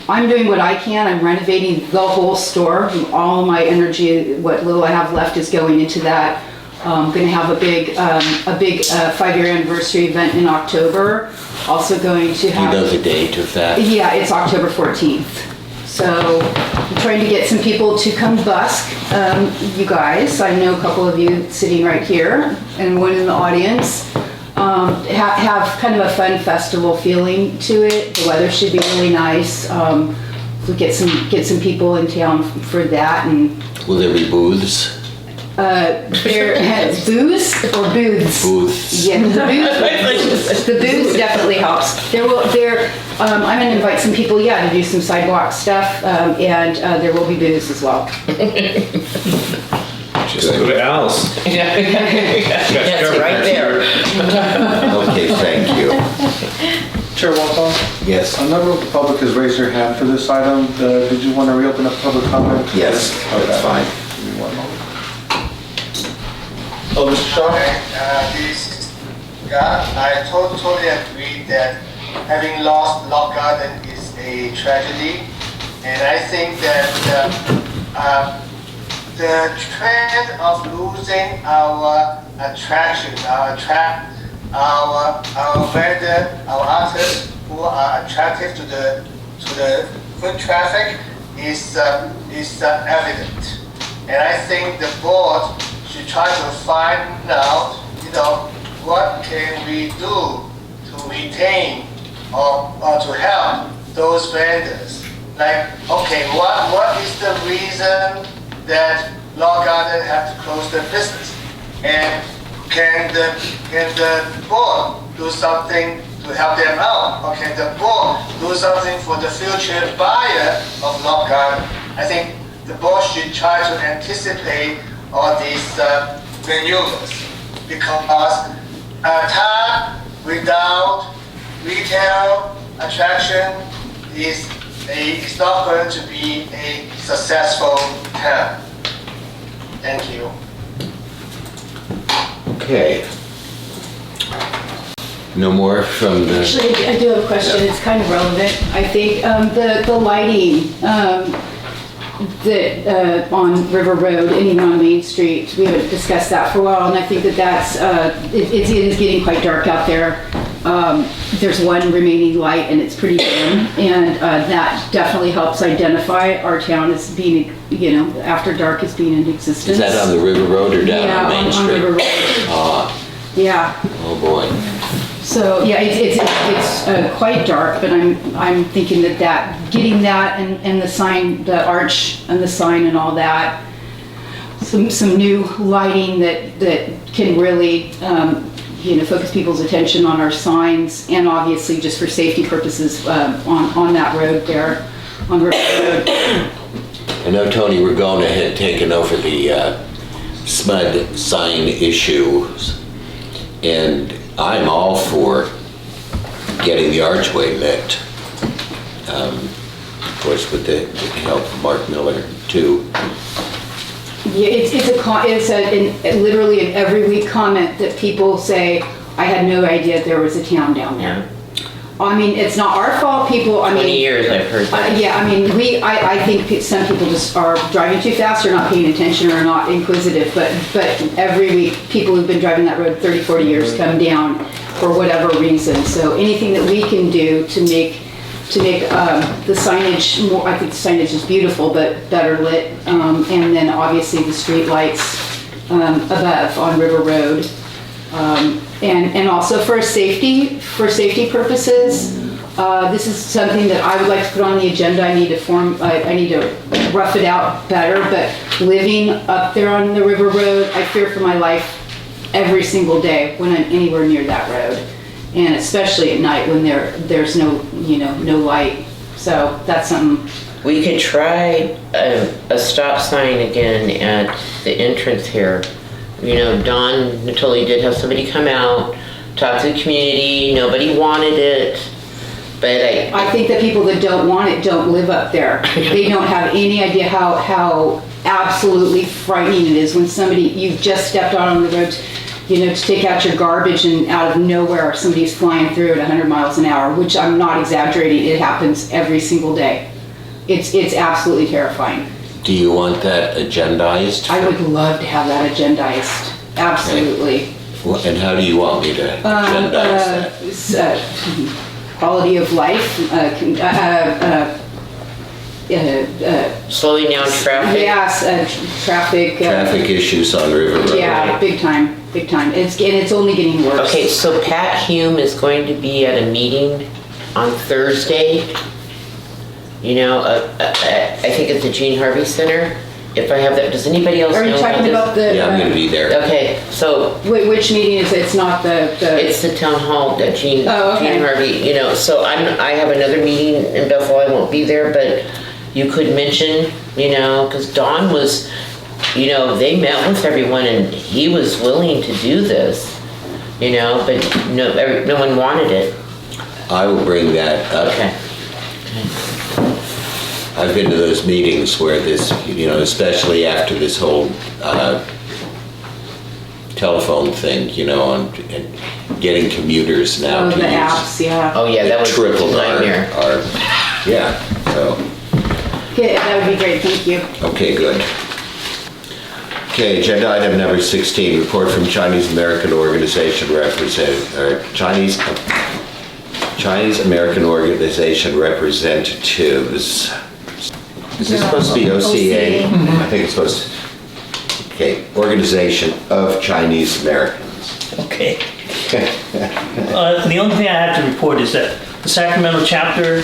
I'm doing what I can. I'm renovating the whole store. All my energy, what little I have left, is going into that. I'm going to have a big 5-year anniversary event in October. Also going to have... You know the date of that? Yeah, it's October 14th. So I'm trying to get some people to come busk. You guys, I know a couple of you sitting right here and one in the audience. Have kind of a fun festival feeling to it. The weather should be really nice. We'll get some people in town for that. And will there be booths? Booths or booths? Booths. Yeah, the booths definitely helps. I'm going to invite some people, to do some sidewalk stuff, and there will be booths as well. Just go to Al's. That's right there. Okay, thank you. Chair Walpole? Yes. A number of the public has raised their hand for this item. Did you want to reopen up public comment? Yes, that's fine. Give me 1 moment. Oh, Mr. Shaw? I totally agree that having lost Locke Garden is a tragedy, and I think that the trend of losing our attractions, our vendor, our artists who are attractive to the foot traffic is evident, and I think the board should try to find out, what can we do to retain or to help those vendors. Like, okay, what is the reason that Locke Garden have to close their business? And can the board do something to help them out? Or can the board do something for the future buyer of Locke Garden? I think the board should try to anticipate all these maneuvers, because a town without retail attraction is not going to be a successful town. Thank you. Okay. No more from the... Actually, I do have a question. It's kind of relevant. I think the lighting that on River Road and even on Main Street, we haven't discussed that for a while, and I think that's it is getting quite dark out there. There's one remaining light, and it's pretty dim, and that definitely helps identify our town as being, after dark as being in existence. Is that on the River Road or down on Main Street? On River Road. Yeah. Oh boy. So yeah, it's quite dark, but I'm thinking that getting that and the sign, the arch and the sign and all that, some new lighting that can really focus people's attention on our signs, and obviously just for safety purposes on that road there, on River Road. I know, Tony, we're going ahead taking over the SMUD sign issues, and I'm all for getting the archway lit. Of course, with the help of Mark Miller too. Yeah, it's literally an every week comment that people say, I had no idea there was a town down there. I mean, it's not our fault, people, I mean. 20 years I've heard that. Yeah, I mean, I think some people just are driving too fast or not paying attention or not inquisitive, but every week, people who've been driving that road 30, 40 years come down for whatever reason. So anything that we can do to make the signage more, I think the signage is beautiful, but better lit. And then obviously the street lights above on River Road. And also for safety purposes, this is something that I would like to put on the agenda. I need to rough it out better, but living up there on the River Road, I fear for my life every single day when I'm anywhere near that road. And especially at night when there's no light. So that's something. We could try a stop sign again at the entrance here. Don Natoli did have somebody come out, talk to the community, nobody wanted it, but I think that people that don't want it don't live up there. They don't have any idea how absolutely frightening it is when you've just stepped out on the road, to take out your garbage and out of nowhere somebody's flying through at 100 miles an hour, which I'm not exaggerating, it happens every single day. It's absolutely terrifying. Do you want that agendized? I would love to have that agendized, absolutely. Okay. And how do you want me to agendize that? Quality of life, slowing down traffic. yes, traffic. Traffic issues on River Road. Yeah, big time. It's only getting worse. Okay, so Pat Hume is going to be at a meeting on Thursday. I think it's the Gene Harvey Center. If I have that, does anybody else know? Are you talking about the? Yeah, I'm going to be there. Okay, so. Which meeting is it? It's not the. It's the town hall that Gene okay. Harvey, so I have another meeting in Bethel, I won't be there, but you could mention, because Don was, they met with everyone and he was willing to do this, but no one wanted it. I will bring that up. Okay. I've been to those meetings where this, especially after this whole telephone thing, and getting commuters now to the use. apps, yeah. Oh yeah, that was tripled a nightmare. So. Okay, that would be great, thank you. Okay, good. Okay, agenda item number 16, report from Chinese American Organization Chinese American Organization representatives. Is this supposed to be OCA? I think it's supposed to. Okay, Organization of Chinese Americans. Okay. The only thing I have to report is that the Sacramento chapter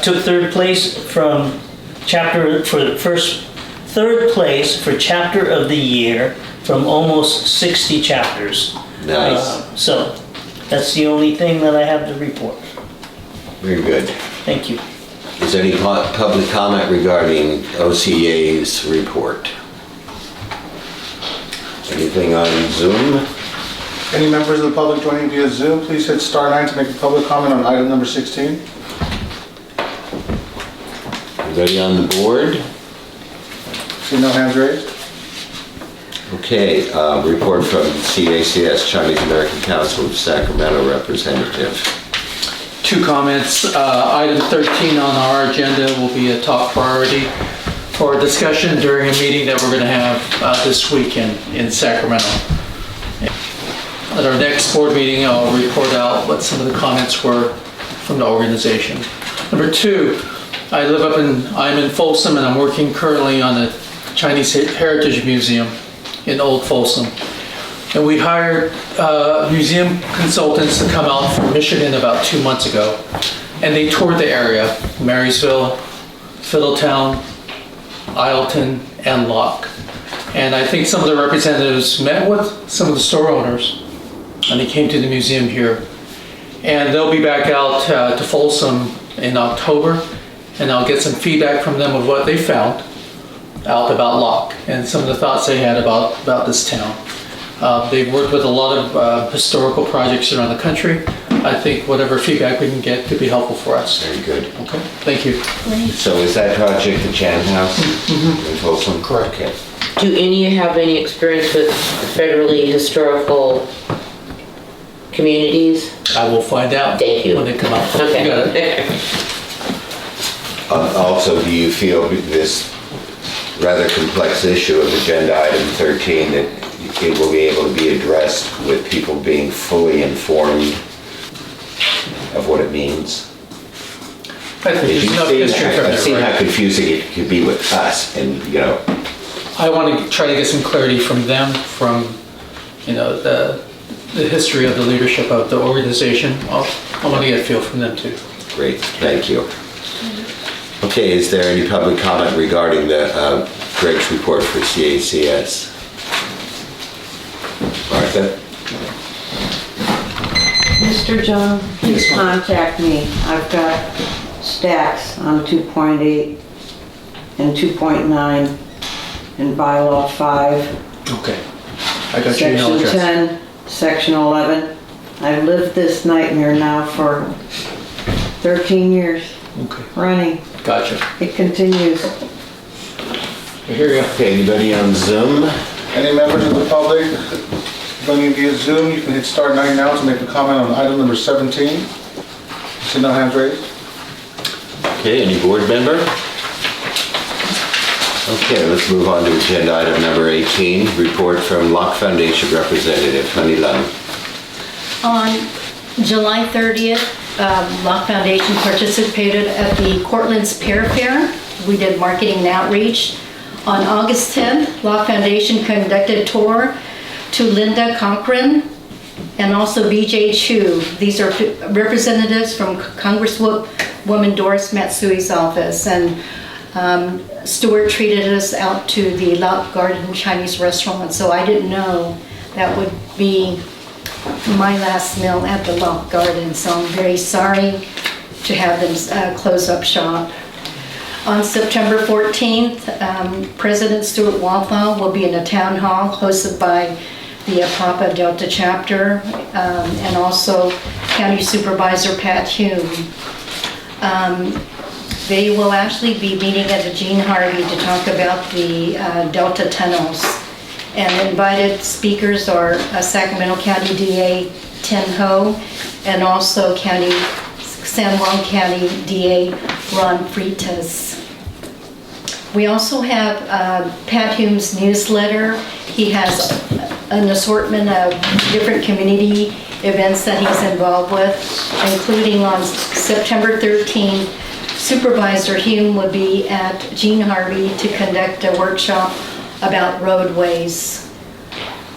took third place for third place for chapter of the year from almost 60 chapters. Nice. So that's the only thing that I have to report. Very good. Thank you. Is there any public comment regarding OCA's report? Anything on Zoom? Any members of the public joining via Zoom, please hit *9 to make a public comment on item number 16. Anybody on the board? See no hands raised? Okay, report from CACS, Chinese American Council of Sacramento representative. 2 comments. Item 13 on our agenda will be a top priority for discussion during a meeting that we're going to have this weekend in Sacramento. At our next board meeting, I'll report out what some of the comments were from the organization. Number 2, I'm in Folsom and I'm working currently on the Chinese Heritage Museum in Old Folsom. And we hired museum consultants to come out from Michigan about 2 months ago. And they toured the area, Marysville, Fiddletown, Isleton, and Locke. And I think some of the representatives met with some of the store owners and they came to the museum here. And they'll be back out to Folsom in October and I'll get some feedback from them of what they found out about Locke and some of the thoughts they had about this town. They've worked with a lot of historical projects around the country. I think whatever feedback we can get could be helpful for us. Very good. Okay, thank you. So is that project the Chan House in Folsom? Correct. Okay. Do any have any experience with federally historical communities? I will find out. Thank you. When they come out. Okay. You got it. Also, do you feel this rather complex issue of agenda item 13, that it will be able to be addressed with people being fully informed of what it means? I think there's enough history from I've seen there, how right? confusing it could be with us, and, you know, I want to try to get some clarity from them, from, the history of the leadership of the organization. I want to get a feel from them too. great, thank you. Okay, is there any public comment regarding the Greg's report for CACS? Martha? Mr. John, please contact me. I've got stacks on 2.8 and 2.9 and bylaw 5. Okay. I got your email Section address. 10, section 11. I've lived this nightmare now for 13 years Okay. running. Gotcha. It continues. I hear you. Okay, anybody on Zoom? Any members of the public joining via Zoom, you can hit star 9 now to make a comment on item number 17. See no hands raised? Okay, any board member? Okay, let's move on to agenda item number 18, report from Locke Foundation representative, Honey Lum. On July 30th, Locke Foundation participated at the Cortland's Pear Fair. We did marketing and outreach. On August 10th, Locke Foundation conducted a tour to Linda Cochran and also BJ Chu. These are representatives from Congresswoman Doris Matsui's office. And Stuart treated us out to the Locke Garden Chinese restaurant, so I didn't know that would be my last meal at the Locke Garden, so I'm very sorry to have them close up shop. On September 14th, President Stuart Walthall will be in a town hall hosted by the Papa Delta chapter and also County Supervisor Pat Hume. They will actually be meeting at the Gene Harvey to talk about the Delta tunnels. And invited speakers are Sacramento County DA Tim Ho and also San Juan County DA Ron Freitas. We also have Pat Hume's newsletter. He has an assortment of different community events that he's involved with, including on September 13th, Supervisor Hume will be at Gene Harvey to conduct a workshop about roadways.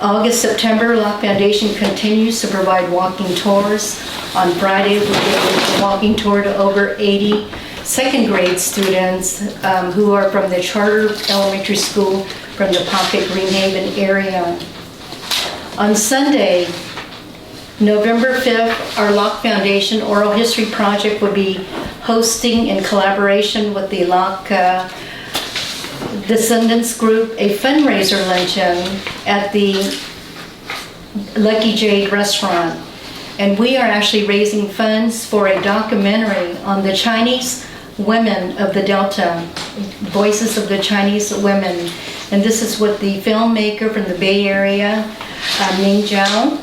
August, September, Locke Foundation continues to provide walking tours. On Friday, we gave a walking tour to over 80 second grade students who are from the charter elementary school from the Pocket Greenhaven area. On Sunday, November 5th, our Locke Foundation Oral History Project will be hosting in collaboration with the Locke Descendants Group a fundraiser luncheon at the Lucky Jade restaurant. And we are actually raising funds for a documentary on the Chinese women of the Delta, Voices of the Chinese Women. And this is with the filmmaker from the Bay Area, Ming Zhao.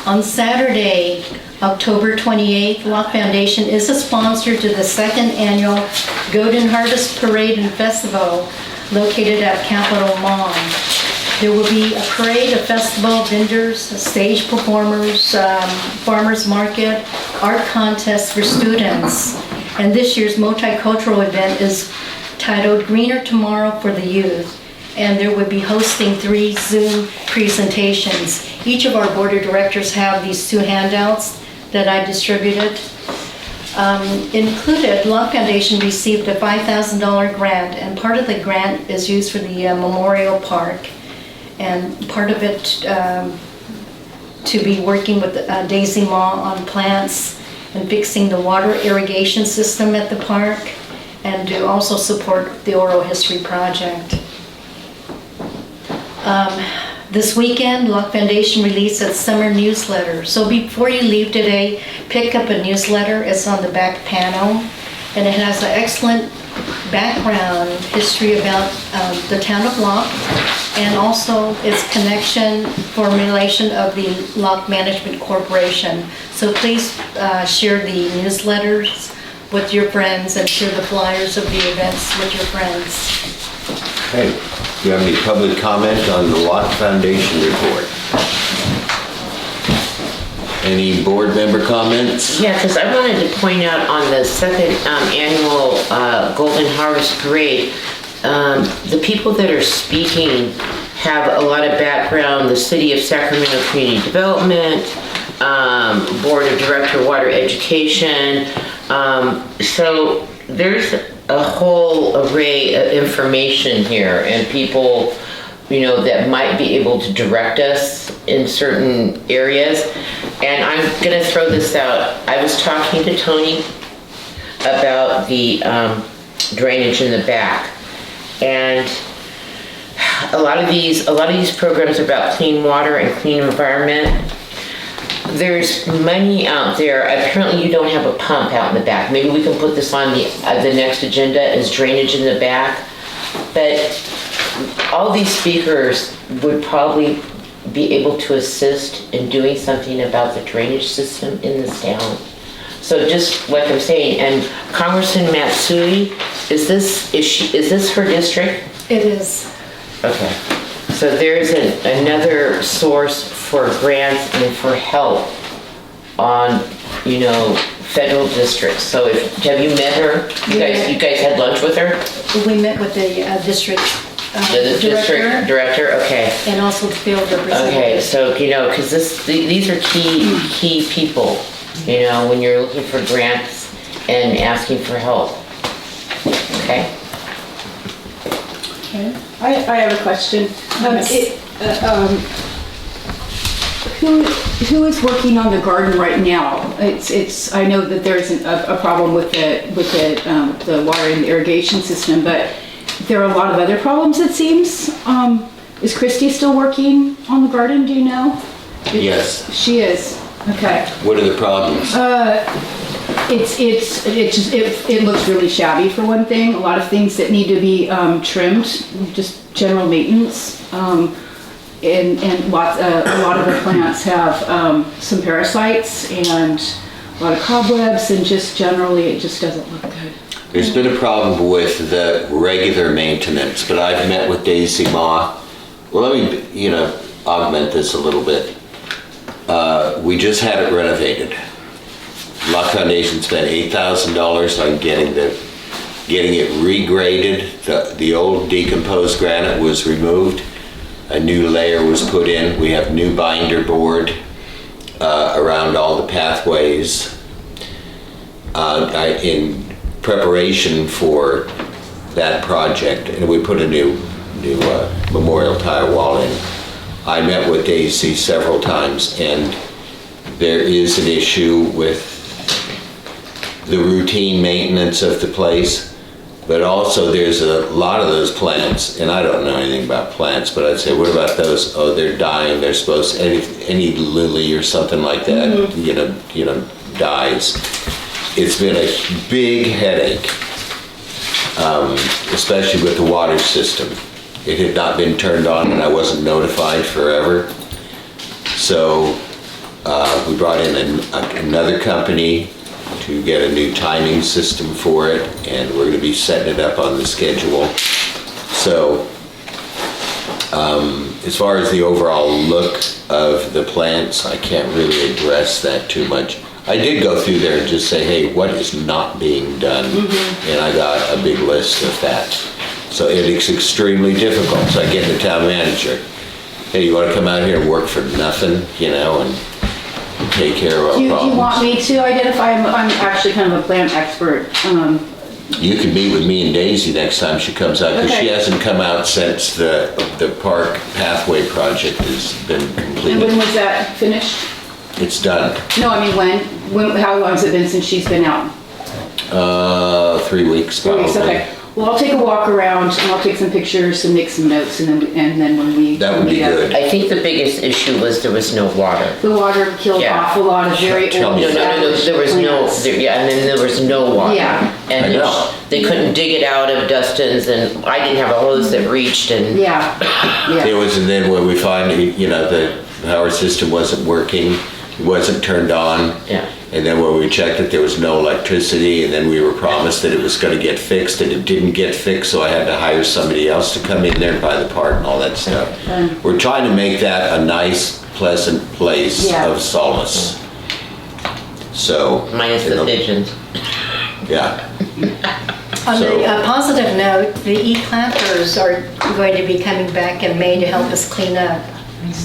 On Saturday, October 28th, Locke Foundation is a sponsor to the second annual Golden Harvest Parade and Festival located at Capitol Mall. There will be a parade, a festival, vendors, stage performers, farmers market, art contests for students. And this year's multicultural event is titled Greener Tomorrow for the Youth. And there would be hosting 3 Zoom presentations. Each of our board of directors have these 2 handouts that I distributed. Included, Locke Foundation received a $5,000 grant, and part of the grant is used for the Memorial Park. And part of it to be working with Daisy Law on plants and fixing the water irrigation system at the park, and to also support the Oral History Project. This weekend, Locke Foundation released its summer newsletter. So before you leave today, pick up a newsletter. It's on the back panel, and it has an excellent background history about the town of Locke and also its connection formulation of the Locke Management Corporation. So please share the newsletters with your friends and share the flyers of the events with your friends. Hey, do you have any public comment on the Locke Foundation report? Any board member comments? Yeah, because I wanted to point out on the second annual Golden Harvest Parade, the people that are speaking have a lot of background, the City of Sacramento Community Development, Board of Director Water Education. So there's a whole array of information here and people, you know, that might be able to direct us in certain areas. And I'm gonna throw this out. I was talking to Tony about the drainage in the back. And a lot of these programs are about clean water and clean environment. There's money out there. Apparently you don't have a pump out in the back. Maybe we can put this on the next agenda as drainage in the back. But all these speakers would probably be able to assist in doing something about the drainage system in this town. So just like I'm saying, and Congressman Matsui, is this her district? It is. Okay. So there's another source for grants and for help on, you know, federal districts. So have you met her? You guys had lunch with her? We met with the district District director, okay. And also the field representative. Okay, so, you know, because these are key people, you know, when you're looking for grants and asking for help. Okay? Okay. I have a question. Who is working on the garden right now? I know that there's a problem with the water and the irrigation system, but there are a lot of other problems, it seems. Is Christy still working on the garden, do you know? Yes. She is, okay. What are the problems? It looks really shabby for one thing. A lot of things that need to be trimmed, just general maintenance. And a lot of the plants have some parasites and a lot of cobwebs, and just generally it just doesn't look good. There's been a problem with the regular maintenance, but I've met with Daisy Ma. Well, let me, you know, augment this a little bit. We just had it renovated. Locke Foundation spent $8,000 on getting it regraded. The old decomposed granite was removed. A new layer was put in. We have new binder board around all the pathways. In preparation for that project, and we put a new memorial tile wall in. I met with Daisy several times, and there is an issue with the routine maintenance of the place, but also there's a lot of those plants, and I don't know anything about plants, but I'd say, what about those? Oh, they're dying. They're supposed to, any lily or something like that, mm-hmm. you know, dies. It's been a big headache, especially with the water system. It had not been turned on, and I wasn't notified forever. So we brought in another company to get a new timing system for it, and we're going to be setting it up on the schedule. So as far as the overall look of the plants, I can't really address that too much. I did go through there and just say, hey, what is not being done? Mm-hmm. And I got a big list of that. So it is extremely difficult. So I get the town manager, hey, you want to come out here and work for nothing, you know, and take care of our problems? Do you want me to identify? I'm actually kind of a plant expert. You can meet with me and Daisy next time she comes out, because she hasn't come out since the park pathway project has been completed. And when was that finished? It's done. No, I mean when how long has it been since she's been out? 3 weeks probably. 3 weeks, okay. Well, I'll take a walk around and I'll take some pictures and make some notes and then when we. That would be meet up- good. I think the biggest issue was there was no water. The water killed Yeah. off a lot of very Tell old me. No, there was no, plants. yeah, and then there was no water. Yeah. And I know. they couldn't dig it out of Dustin's, and I didn't have a hose that reached, and Yeah, It yeah. was, and then when we finally, the power system wasn't working, it wasn't turned on. Yeah. And then when we checked it, there was no electricity, and then we were promised that it was gonna get fixed, and it didn't get fixed, so I had to hire somebody else to come in there and buy the part and all that stuff. We're trying to make that a nice, pleasant place Yeah. of solace. So. minus the pigeons. Yeah. On So- a positive note, the e-clampers are going to be coming back in May to help us clean up.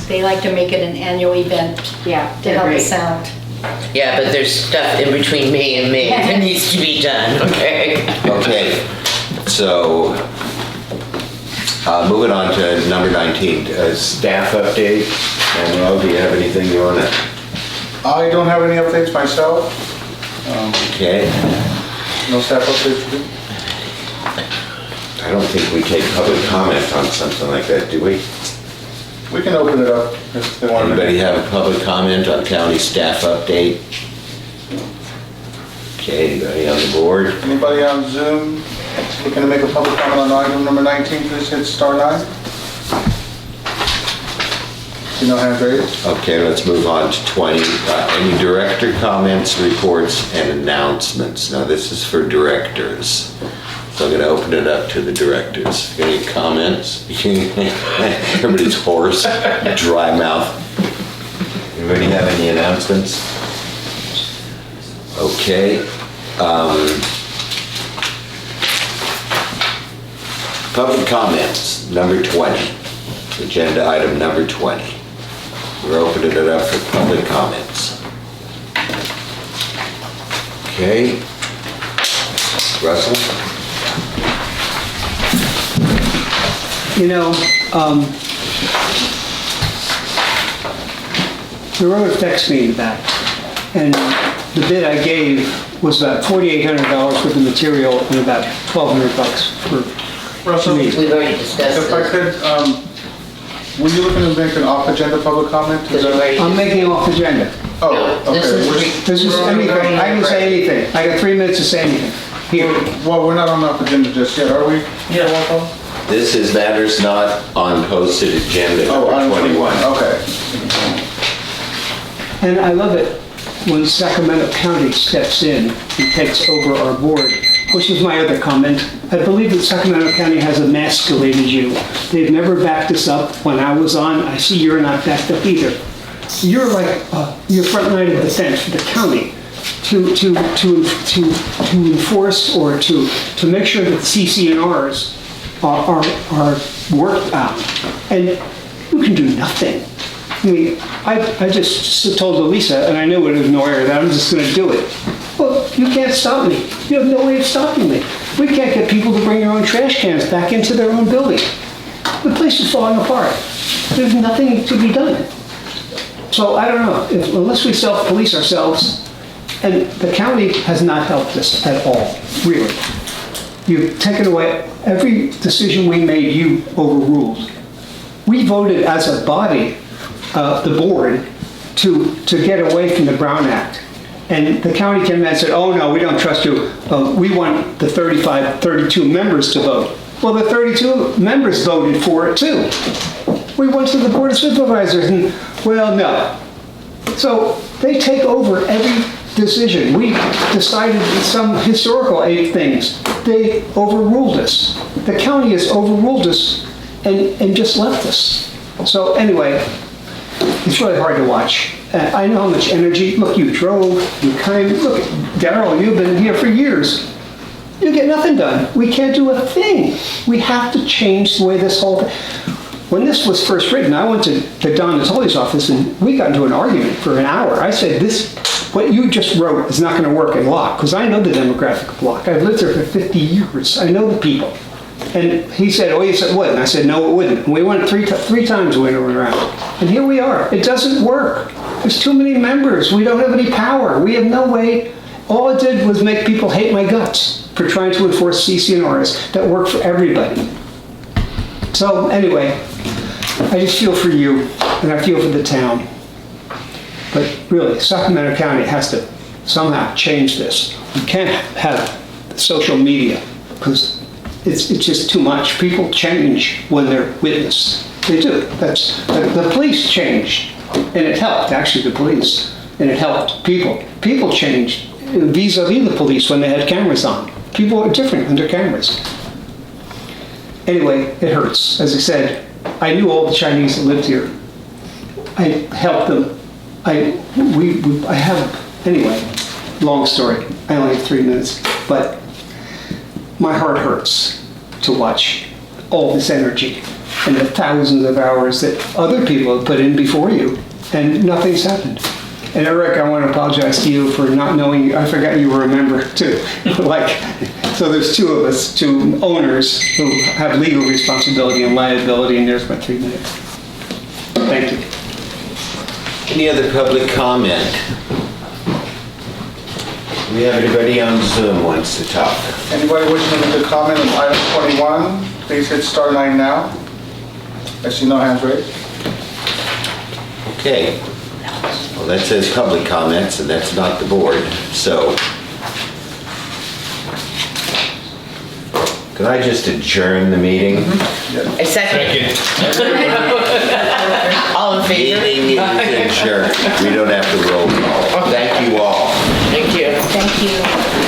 They like to make it an annual event Yeah, to they're help great. us out. Yeah, but there's stuff in between May and May that needs to be done, okay? Okay, so, moving on to number 19, staff update. Manuel, do you have anything you wanna, I don't have any updates myself. okay? No staff updates for me. I don't think we take public comment on something like that, do we? We can open it up if they want to. Anybody have a public comment on county staff update? Okay, anybody on the board? Anybody on Zoom looking to make a public comment on item number 19, please hit star 9. See no hand raised? Okay, let's move on to 20. Any director comments, reports, and announcements? Now, this is for directors. So I'm gonna open it up to the directors. Any comments? Everybody's hoarse, dry mouth. Anybody have any announcements? Okay. Public comments, number 20. Agenda item number 20. We're opening it up for public comments. Okay. Russell? The road affects me in the back, and the bid I gave was about $4,800 worth of material and about $1,200 for Russell, me. We've already discussed if I this. could, were you looking to make an off-agenda public comment? Is Because we've that- already- I'm making it off agenda. Oh, No, this okay. is We're- This is anything, I can say anything. I got 3 minutes to say anything. Here. Well, we're not on the agenda just yet, are we? Yeah, roll call. This is matters not on posted agenda Oh, number item 21. Okay. And I love it when Sacramento County steps in and takes over our board, which is my other comment. I believe that Sacramento County has emasculated you. They've never backed us up. When I was on, I see you're not backed up either. You're like, your front line of defense for the county to enforce or to make sure that the CC&Rs are worked out. And you can do nothing. I mean, I just told Elisa, and I knew it was no error, that I'm just gonna do it. Well, you can't stop me. You have no way of stopping me. We can't get people to bring their own trash cans back into their own building. The place is falling apart. There's nothing to be done. So I don't know, unless we self-police ourselves, and the county has not helped us at all, really. You've taken away, every decision we made, you overruled. We voted as a body, the board, to get away from the Brown Act. And the county came in and said, oh no, we don't trust you. We want the 32 members to vote. Well, the 32 members voted for it too. We went to the Board of Supervisors and, well, no. So they take over every decision. We decided some historical things. They overruled us. The county has overruled us and just left us. So anyway, it's really hard to watch. I know how much energy, look, you drove, you look, Darryl, you've been here for years. You get nothing done. We can't do a thing. We have to change the way this whole thing. When this was first written, I went to Don Natoli's office and we got into an argument for an hour. I said, what you just wrote is not going to work in Locke, because I know the demographic of Locke. I've lived there for 50 years. I know the people. And he said, oh, yes, it would. And I said, no, it wouldn't. And we went three times we went around. And here we are. It doesn't work. There's too many members. We don't have any power. We have no way. All it did was make people hate my guts. for trying to enforce CC&Rs that work for everybody. So anyway, I just feel for you, and I feel for the town. But really, Sacramento County has to somehow change this. We can't have social media, because it's just too much. People change when they're witness. They do. The police changed, and it helped, actually, the police, and it helped people. People changed vis-a-vis the police when they had cameras on. People are different under cameras. Anyway, it hurts. As I said, I knew all the Chinese that lived here. I helped them. Anyway, long story. I only have 3 minutes, but my heart hurts to watch all this energy and the thousands of hours that other people have put in before you, and nothing's happened. And Eric, I want to apologize to you for not knowing you. I forgot you were a member too. So there's 2 of us, 2 owners who have legal responsibility and liability, and there's my 3 minutes. Thank you. Any other public comment? Do we have anybody on Zoom who wants to talk? Anybody wishing to make a comment on item 21, please hit star 9 now. I see no hands raised. Okay. Well, that says public comments, and that's not the board, so. Can I just adjourn the meeting? A second. All in favor? Meeting is adjourned. We don't have to roll call. Thank you all. Thank you. Thank you.